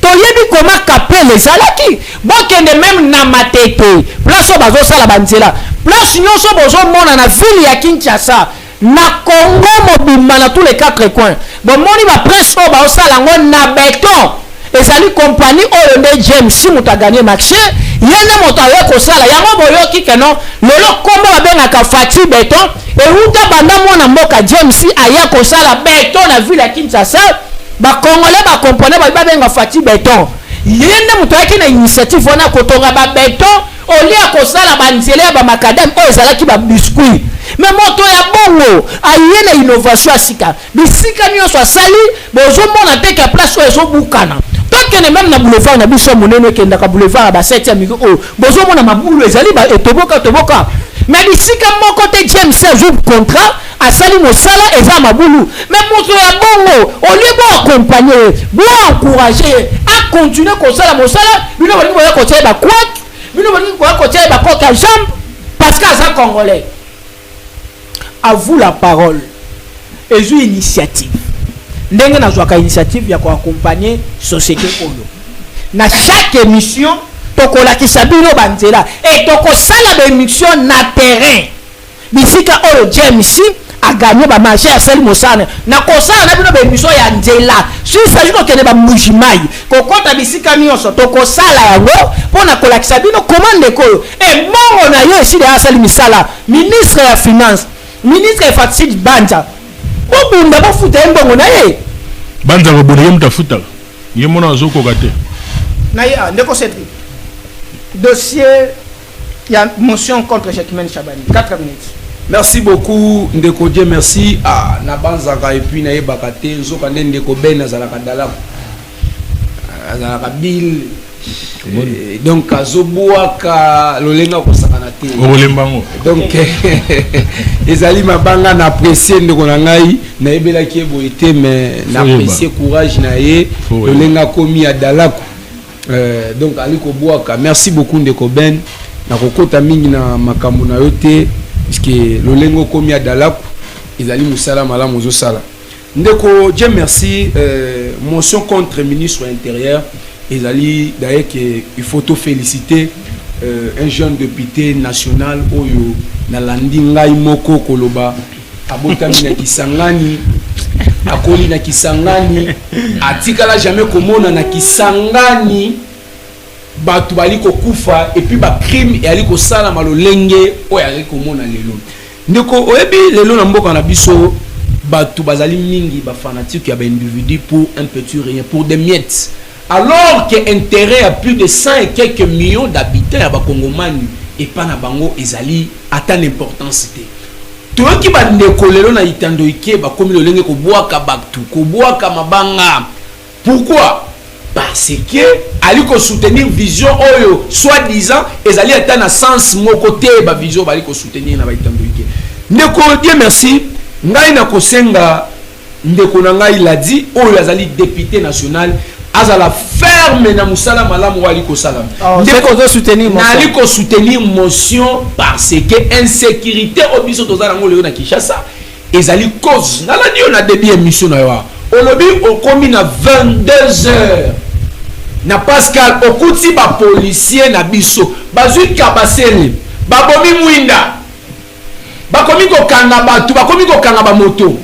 toyebi koma kapela ezalaki bokende même na matete place bazo sala banzela place nyonso bozo mona na ville ya Kinshasa na Congo mobimba na tous les quatre coins bon moni ba presse ba osala ngo na béton ezali compagnie oyo nde James si muta gagner marché yene moto aye ko sala yango boyoki keno lelo kombo babengaka Fati béton e uta banda mona mboka James aye ko sala béton na ville ya Kinshasa ba congolais ba compagnie ba benga Fati béton yene moto yaki na initiative wana kotonga ba béton olia ko sala banzela ba macadam oyo ezalaki ba biscuit mais moto ya bongo aye na innovation asika bisika nyonso asali bozomona te ke place oyo ezobukana tokene même na boulevard na biso monene kendaka boulevard ba 7e miko oyo bozomona mabulu ezali ba etoboka mais bisika moko te James ajoute contrat asali mosala eza mabulu mais moto ya bongo olie bo accompagner bo encourager a continuer kosala mosala bino bali boya kotia ba kwak bino bali boya kotia ba koka jambe parce que ça congolais. À vous la parole. Et une initiative. Ndenge na zwaka initiative ya ko accompagner société oyo. Na chaque émission tokola kisabino banzela et toko sala ba émission na terrain. Bisika oyo James a gagné ba marché à sel mosana. Na ko sala na bino ba émission ya nzela. Si ça joue kene ba mujimai. Ko kota bisika nyonso toko sala yango pona kola kisabino commande ko. Et mongo na yo esi de asali misala. Ministre ya finance ministre Fatsid Banja obunda bafuta mbongo na ye Banja ko bodi yem tafuta yemona zoko kate na ya ndeko setri dossier ya motion contre Jacquemin Chabani 4 minutes. Merci beaucoup ndeko Dieu merci na banzaka et puis na yebaka te nzoka ndeko ben azalaka dala azalaka bil donc azoboaka lolenga kosakana te olembango donc ezali mabanga na apprécier ndeko na ngai na yebelaki boyete mais na apprécier courage na ye lolenga komi ya dalako donc ali koboaka merci beaucoup ndeko Ben na kokota mingi na makambo na yo te puisque lolengo komi ya dalako ezali musala malamu zo sala ndeko Dieu merci motion contre ministre intérieur. D'ailleurs il faut te féliciter un jeune député national oyo na landi ngai moko koloba abotami na Kisangani akoli na Kisangani atikala jamais komona na Kisangani batu bali kokufa et puis ba crime et ali ko sala malolenge oyo ali komona lelo ndeko oyebi lelo na mboka na biso batu bazali mingi ba fanatique ya ba individu pour un petit rien pour des miettes. Alors que intérêt à plus de 100 et quelques millions d'habitants à Bakongomani et pas na bango ezali atteint l'importance té. Toi qui va nekolelo na itandoike ba komi lolenge ko boaka baktu ko boaka mabanga. Pourquoi? Parce que ali ko soutenir vision oyo soi-disant ezali atteint na sens mon côté ba vision bali ko soutenir na ba itandoike. Ndeko Dieu merci ngai na kosenga ndeko na ngai l'a dit oyo azali député national azala ferme na musala malamu wali ko salam ndeko soutenir motion na liko soutenir motion parce que insécurité obiso tozala ngolo na Kinshasa ezali cause na la dio na début émission na yo olobi okomi na 22h na Pascal okuti ba policier na biso bazui kabasele babomi mwinda bakomi ko kanga batu bakomi ko kanga ba moto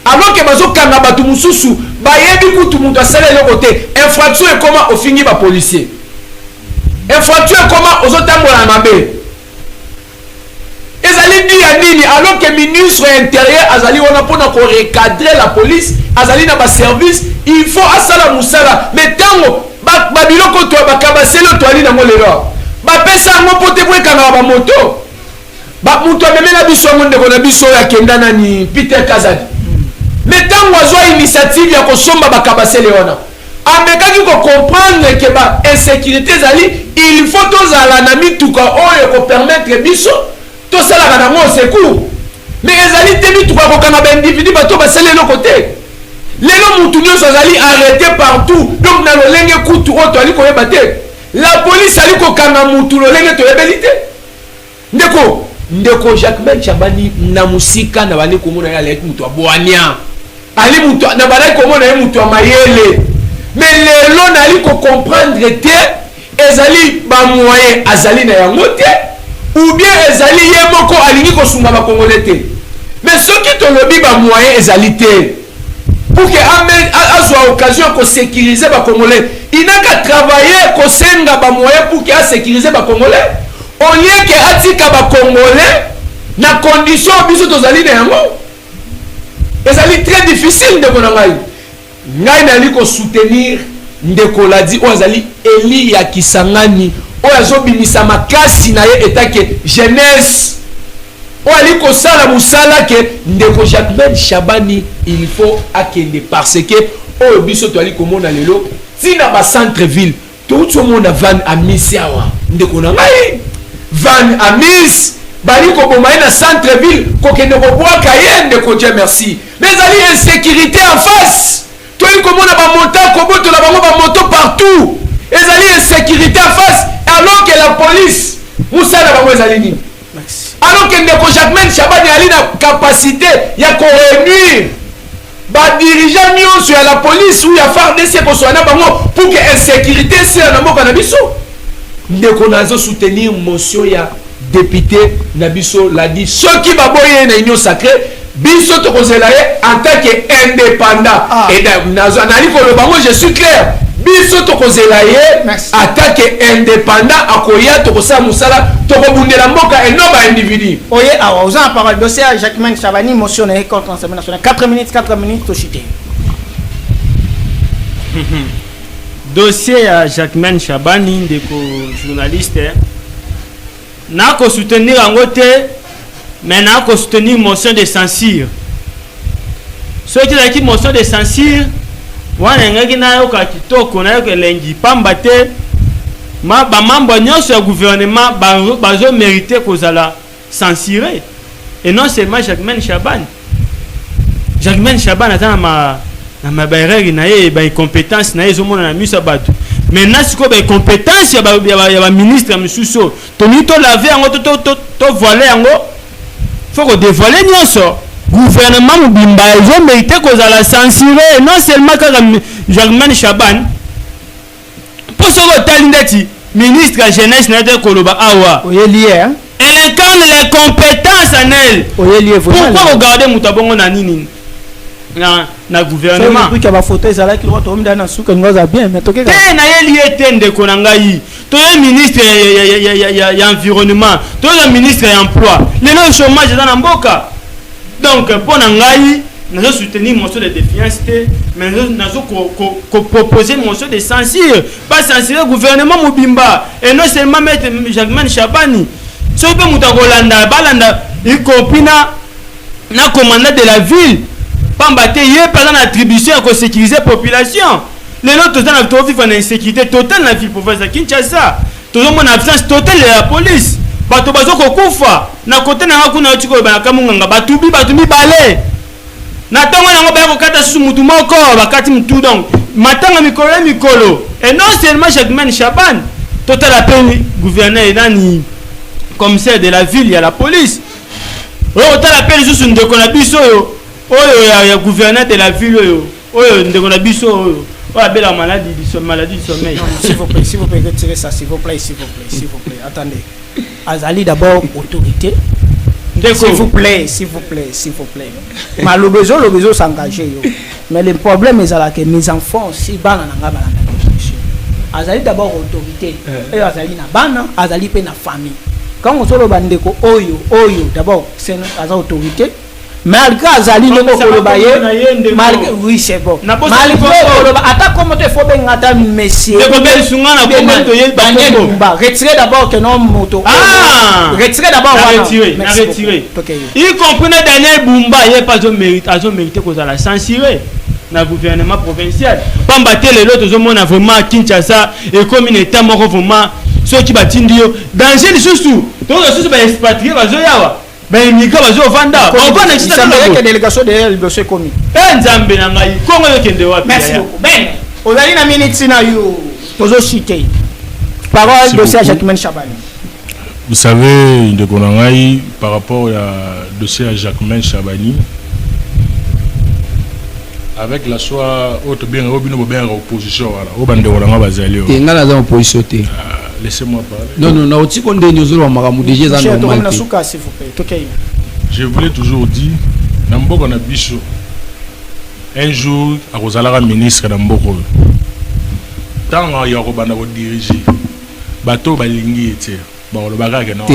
alors que bazo kanga batu mususu bayebi kutu mutu asala eloko te infraction et comment ofingi ba policier infraction et comment ozotambola na mabe ezali dit ya nini alors que ministre intérieur azali wana pona ko recadrer la police azali na ba service il faut asala musala mais tango ba biloko to ba kabaselo to ali na molelo ba pesa ngo pote bwe kanga ba moto ba mutu amemela biso ngonde ko na biso ya kendana ni Peter Kazadi. Mais tant que initiative ya kosomba bakabasele wana amekaki ko comprendre que ba insécurité zali il faut tozala na mituka oyo ko permettre biso to sala na mo secours mais ezali te mituka ko kana ba individu bato basele le côté lelo mutu nyonso azali arrêté partout donc na lolenge kutu oyo toali koyeba te la police ali kokanga mutu lolenge toyebeli te ndeko Jacquemain Chabani na musika na bali komona ya leki mutu aboania ali mutu na bali komona ye mutu amayele mais lelo na ali ko comprendre te ezali ba moyen azali na yango te ou bien ezali ye moko alingi ko sunga ba congolais te mais ce qui te lobi ba moyen ezali te pour que azwa occasion ko sécuriser ba congolais il n'a qu'à travailler ko senga ba moyen pour que a sécuriser ba congolais au lieu que atika ba congolais na condition biso tozali na yango ezali très difficile de konangai ngai nali ko soutenir ndeko ladi o azali Eli ya Kisangani o azobimisa makasi na ye etake jeunesse o ali ko sala musala ke ndeko Jacquemain Chabani il faut akende parce que o biso to ali komona lelo tina ba centre ville tout le monde van amisi awa ndeko na ngai van amis bali ko bomaye na centre ville ko kende ko boaka ye ndeko Dieu merci mais ali insécurité en face toi il komona ba moto ko boto la bango ba moto partout ezali insécurité en face alors que la police musala bango ezali ni alors que ndeko Jacquemain Chabani ali na capacité ya ko réunir ba dirigeant nyonso ya la police ou ya FARDC ko soana bango pour que insécurité c'est na mboka na biso ndeko nazo soutenir motion ya député na biso l'a dit ceux qui baboye na union sacrée biso to kozela ye en tant que indépendant et nazo nali ko le bango je suis clair biso to kozela ye en tant que indépendant akoya to kosa musala to kobundela mboka et non ba individu oye awa oza parole dossier à Jacquemain Chabani motion na contre l'Assemblée nationale 4 minutes to chiter dossier à Jacquemain Chabani ndeko journaliste na ko soutenir yango te mais na ko soutenir motion de censure ce qui est la motion de censure wana ngaki na yo ka kitoko na yo ke lengi pamba te ma ba mambo nyonso ya gouvernement bazo mériter kozala censuré et non seulement Jacquemain Chabani atana ma baerreur na ye ba incompétence na ye zomona na misa bato maintenant siko ba incompétence ya ba ministre misuso to ni to laver yango to voler yango faut ko dévoiler nyonso gouvernement mobimba ezo mérité kozala censuré non seulement kaka Jacquemain Chabani pour ce que tali ndeti ministre ya jeunesse na te koloba awa oyeli hein elle incarne les compétences en elle oyeli pourquoi regarder mutabongo na nini na gouvernement puis que ba photo ezala ki roto omda na suka ngoza bien mais toke te na yeli etende ko na ngai to ye ministre ya environnement to ye ministre ya emploi lelo chômage dans na mboka donc pour na ngai nazo soutenir motion de défiance mais nazo ko proposer motion de censure pas censurer gouvernement mobimba et non seulement mettre Jacquemain Chabani so pe mutakolanda balanda y compris na commandant de la ville pambate yé par une attribution à sécuriser population les autres dans la vivre en insécurité totale la ville province Kinshasa tout le monde absence totale de la police bato bazoko kufa na côté na kuna otiko ba kamunganga batubi balé na tango na ngaba ko kata sumutu moko bakati mtu donc matanga mikolo et non seulement Jacquemain Chabani total appel gouverneur nani commissaire de la ville il y a la police total appel juste ndeko na biso yo oyo ya gouverneur de la ville oyo ndeko na biso oyo abela maladie du sommeil s'il vous plaît retirez ça s'il vous plaît attendez azali d'abord autorité s'il vous plaît malobezo s'engager yo mais le problème est là que mes enfants si bana nanga balanda azali d'abord autorité et azali na bana azali pe na famille quand on solo bandeko oyo d'abord c'est notre autorité malgré azali ndeko koloba ye malgré oui c'est bon malgré koloba ata comme te faut ben ata monsieur ndeko beli sunga na komba to ye ba retirer d'abord que non moto retirer d'abord retirer il comprenait Daniel Bumba ye pas azo mérité que ça la censurer na gouvernement provincial pamba te lelo to zo mona vraiment Kinshasa et comme une état moko vraiment ceux qui batindi yo danger lisusu to lisusu ba expatrié bazo yawa ben mika bazo vanda on va n'existe pas que délégation de LBC commis nzambe na ngai kongo yo kende wapi merci beaucoup ben ozali na minute na yo tozo citer parole dossier Jacquemain Chabani. Vous savez, de Konangaï, par rapport au dossier à Jacquemain Chabani, avec la soie autre bien opposition, laissez-moi parler. Non, je voulais toujours dire, un jour, à Rosalara ministre d'Amboko, tant qu'il y a dirigé, bateau balingi était. Bon, le bagage non,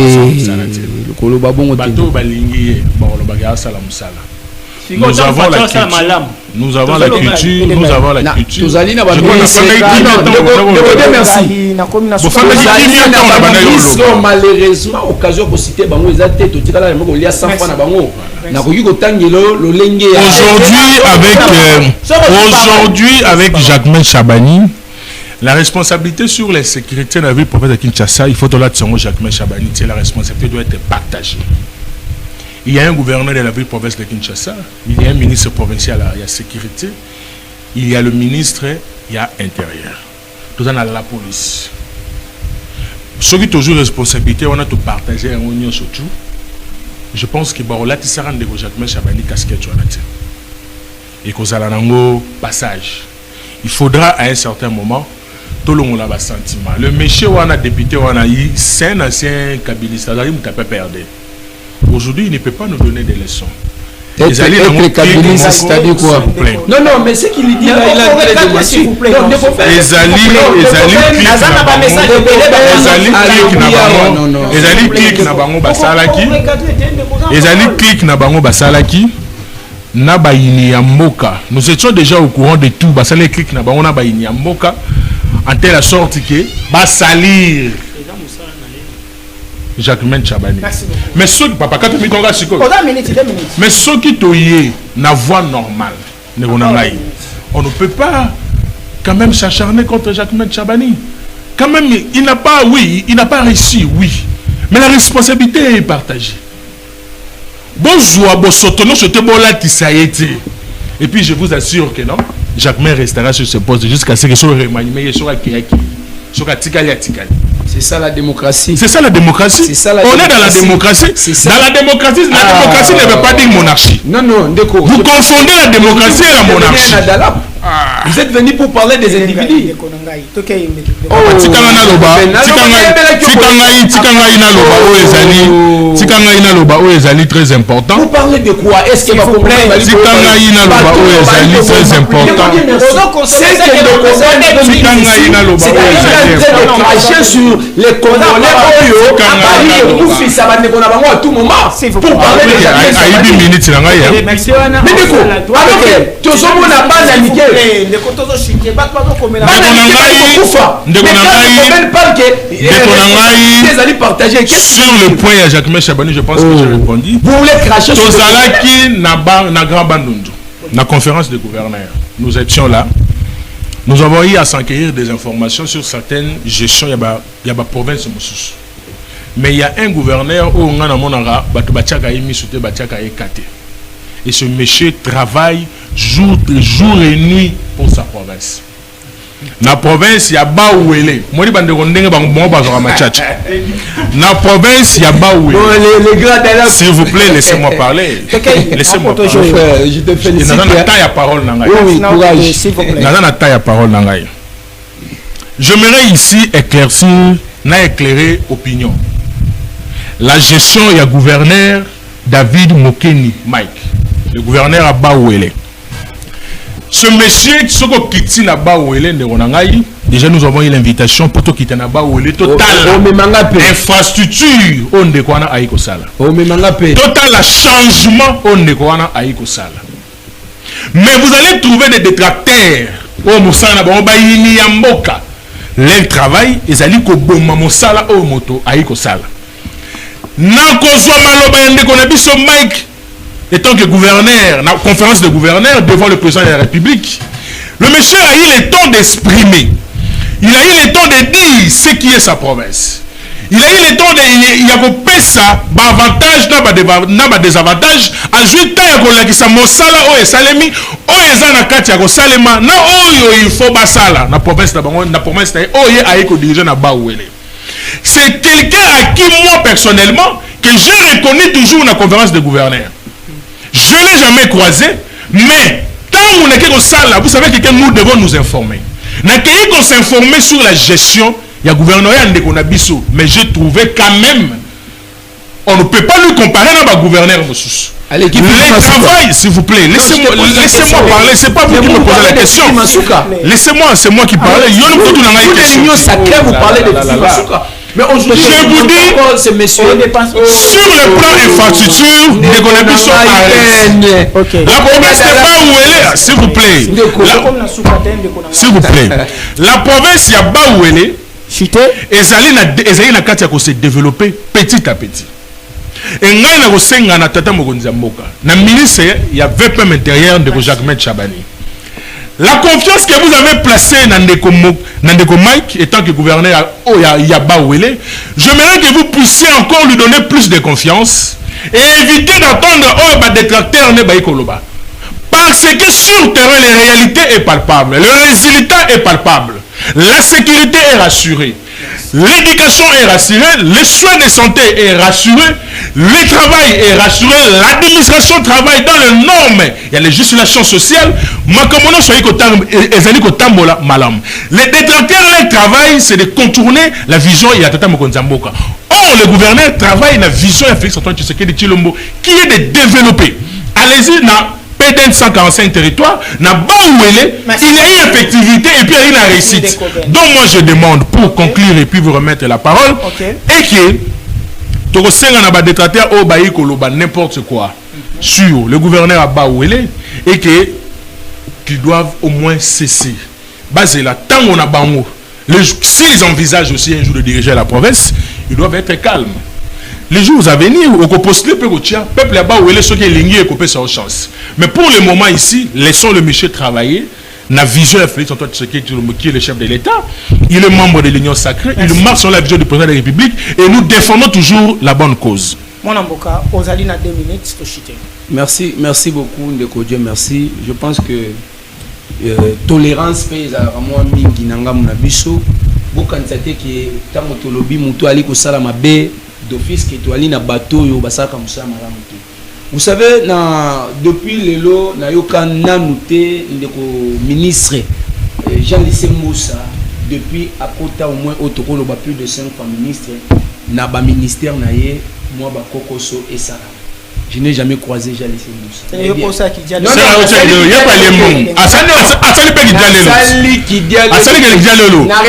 nous avons la culture, nous avons la culture. Malheureusement, occasion pour citer aujourd'hui avec Jacquemain Chabani, la responsabilité sur les sécurités de la ville province de Kinshasa, il faut que Jacquemain Chabani, la responsabilité doit être partagée. Il y a un gouverneur de la ville province de Kinshasa, il y a un ministre provincial, il y a sécurité, il y a le ministre, il y a intérieur. Tout ça, la police. Ce qui est toujours responsabilité, on a tout partagé en union surtout. Je pense que Barola Tissaran de Jacquemain Chabani casquette sur la tête. Et qu'on a un passage. Il faudra à un certain moment tout le monde a un sentiment. Le monsieur ou un député ou un c'est un ancien kabiliste, il n'a pas perdu. Aujourd'hui, il ne peut pas nous donner des leçons. Être kabiliste, c'est-à-dire quoi? Non, mais ce qu'il dit là, il a un trait de s'il vous plaît. Nous étions déjà au courant de tout. En telle sorte que va salir Jacquemain Chabani. Mais ceux qui papa mais ceux qui toyé na voix normale, on ne peut pas quand même s'acharner contre Jacquemain Chabani. Quand même, il n'a pas réussi, oui. Mais la responsabilité est partagée. Bonjour, Bosotono, c'était bon là, et puis je vous assure que non, Jacquemain restera sur ce poste jusqu'à ce que soit remanié, soit Kiaki, soit Tikali. C'est ça la démocratie. C'est ça la démocratie. On est dans la démocratie. Dans la démocratie ne veut pas dire monarchie. Non, vous confondez la démocratie et la monarchie. Vous êtes venu pour parler des individus. Très important. Vous parlez de quoi? Est-ce que vous très important. C'est sur les Congolais à tout moment pour parler sur le point à Jacquemain Chabani, je pense que j'ai répondu. Vous voulez cracher sur la conférence des gouverneurs. Nous étions là. Nous avons eu à s'enquérir des informations sur certaines gestions. Il y a des provinces. Mais il y a un gouverneur où on a et ce monsieur travaille jour et nuit pour sa province. Na province il y a Baouélé. Moi je na province il y a Baouélé. S'il vous plaît, laissez-moi parler. Laissez-moi parler. Je te félicite. J'aimerais ici éclairer opinion. La gestion il y a gouverneur David Mokeni Mike. Le gouverneur à Baouélé. Ce monsieur qui na Baouélé déjà nous avons eu l'invitation pour tout quitter na Baouélé total infrastructure on de quoi na aiko sala total changement on de quoi na aiko sala. Mais vous allez trouver des détracteurs au musana ba bayini ya mboka leur travail ezali ko bomma mosala o moto aiko sala na kozwa maloba yande ko na biso Mike étant que gouverneur, la conférence de gouverneurs devant le président de la République, le monsieur a eu le temps d'exprimer. Il a eu le temps de dire ce qui est sa province. il a eu le temps il y a que ça avantage na désavantage ajouter temps ya kolakisa mosala oyo esalemi oyo eza na kati ya kosalema na oyo il faut basala na province na bango na province na oyo ayi ko diriger na Bawele. C'est quelqu'un à qui moi personnellement que j'ai reconnu toujours na conférence de gouverneurs. Je l'ai jamais croisé, mais tant on est que ça, vous savez que nous devons nous informer. N'a qu'on s'informer sur la gestion. Il y a gouvernorat de Konabiso, mais j'ai trouvé quand même, on ne peut pas lui comparer à un gouverneur. Le travail, s'il vous plaît, laissez-moi parler. C'est pas vous qui me posez la question. Laissez-moi, c'est moi qui parle. L'union sacrée, vous parlez de Masuka. Mais aujourd'hui, je vous dis, sur le plan infrastructure, de Konabiso arrête. La province n'est pas où elle est, s'il vous plaît. S'il vous plaît. La province, il y a pas où elle est. Ezali na kati ya ko se développer petit à petit. Et ngai na ko senga na tata mokonzi ya mboka. Na ministre ya VPM intérieur de Jacques Chabani. La confiance que vous avez placée dans Ndeko Mike, étant que gouverneur ya Bawele, j'aimerais que vous puissiez encore lui donner plus de confiance et éviter d'attendre des détracteurs ne baïkoloba. Parce que sur le terrain, la réalité est palpable, le résultat est palpable, la sécurité est rassurée, l'éducation est rassurée, les soins de santé est rassuré, le travail est rassuré, l'administration travaille dans les normes, il y a les législations sociales. Les détracteurs, leur travail, c'est de contourner la vision et la tata Mokonzamboka. Or, le gouverneur travaille dans la vision de Félix Antoine Tshisekedi Tshilombo, qui est de développer. Allez-y, PDN 145 territoires, il y a eu effectivité et puis il y a eu la réussite. Donc moi je demande, pour conclure et puis vous remettre la parole, et que tu as des détracteurs n'importe quoi sur le gouverneur à Bawele et que qu'ils doivent au moins cesser. Basé là, tant qu'on a bango, s'ils envisagent aussi un jour de diriger la province, ils doivent être calmes. Les jours à venir, au postuler peuple là-bas où il est ceux qui est ligné et coupé sa chance. Mais pour le moment ici, laissons le monsieur travailler. La vision de Félix Antoine Tshisekedi qui est le chef de l'État, il est membre de l'Union sacrée, il marche sur la vision du président de la République et nous défendons toujours la bonne cause. Mon amboka, Ozalina 2 minutes, merci beaucoup, Ndeko Dieu, merci. Je pense que tolérance pèse à moi mingi nanga munabiso. Beaucoup de gens qui tant tolobi muto ali ko sala mabe d'office que tu ali na bateau yo basaka musala malamu. Vous savez, depuis le lot, na yoka nanouté ndeko ministre Jean-Lycée Moussa, depuis à côté au moins autour de plus de 5 ministres, na ba ministère na ye moi ba kokoso et ça. Je n'ai jamais croisé Jean-Lycée Moussa. C'est pour ça qu'il dit non, il n'y a pas les mots. Asali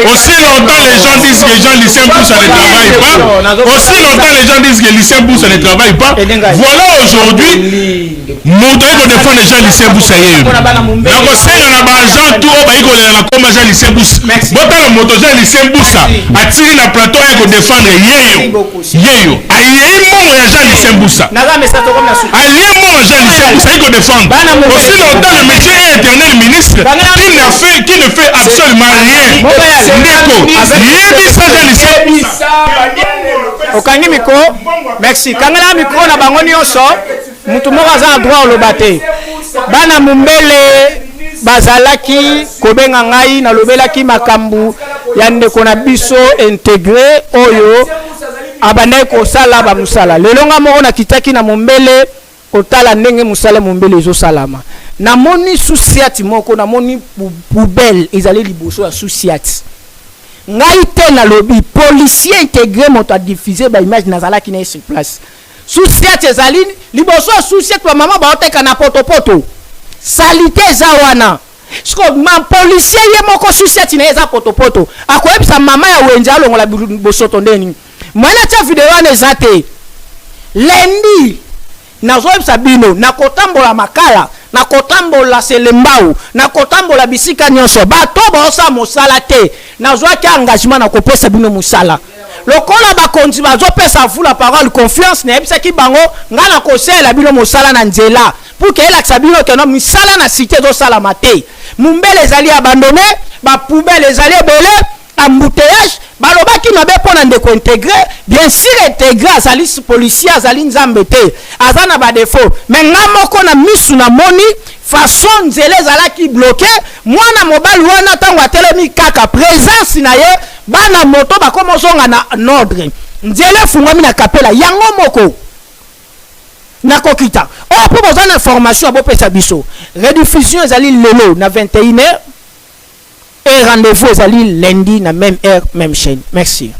aussi longtemps les gens disent que Jean-Lycée Moussa ne travaille pas. Aussi longtemps les gens disent que Lycée Moussa ne travaille pas. Voilà aujourd'hui, mon doigt de défendre Jean-Lycée Moussa. Jean-Lycée Moussa a-t-il la plateau pour défendre Yeyo. Jean-Lycée Moussa. Allié moi, Jean-Lycée Moussa, il faut défendre. Aussi longtemps, le monsieur est éternel ministre qui ne fait absolument rien. Okangi miko, merci. Kangala miko na bango nyonso, mutu moko aza droit olobate. Bana mumbele bazalaki kobenga ngai na lobelaki makambu ya ndeko na biso intégré oyo abandai kosala ba musala. Lelonga moko na kitaki na mumbele kotala ndenge musala mumbele ezo salama. Na moni souciati moko na moni poubelle ezali liboso ya souciati. Ngai te na lobi policier intégré moto a diffuser ba image nazalaki na sur place. Souciati ezali liboso ya souciati ba mama ba oteka na poto. Salité za wana. Siko ma policier ye moko souciati na eza poto. Akoyebisa mama ya wenja longola bosoto ndeni. Mwana tia video wana ezate. Lendi nazoyebisa bino na kotambola makala na kotambola selembao na kotambola bisika nyonso bato baosa mosala te nazwaki engagement na kopesa bino musala lokola bakonzi bazopesa vous la parole confiance na yebisaki bango nga na kosela bino mosala na nzela pour que elakisa bino ke no misala na cité ezosala te mumbele ezali abandonné ba poubelle ezali ebele embouteillage balobaki mabe pona ndeko intégré bien sûr intégré azali policier azali nzambe te azana ba défaut mais ngamoko na misu na moni façon nzele ezalaki bloqué mwana mobali wana tango atelemi kaka présence na ye bana moto bakoma ozonga na ordre nzele fungwami na kapela yango moko nakokita oyo mpo boza na information abopesa biso rediffusion ezali lelo na 21h et rendez-vous ezali lundi na même heure même chaîne. Merci.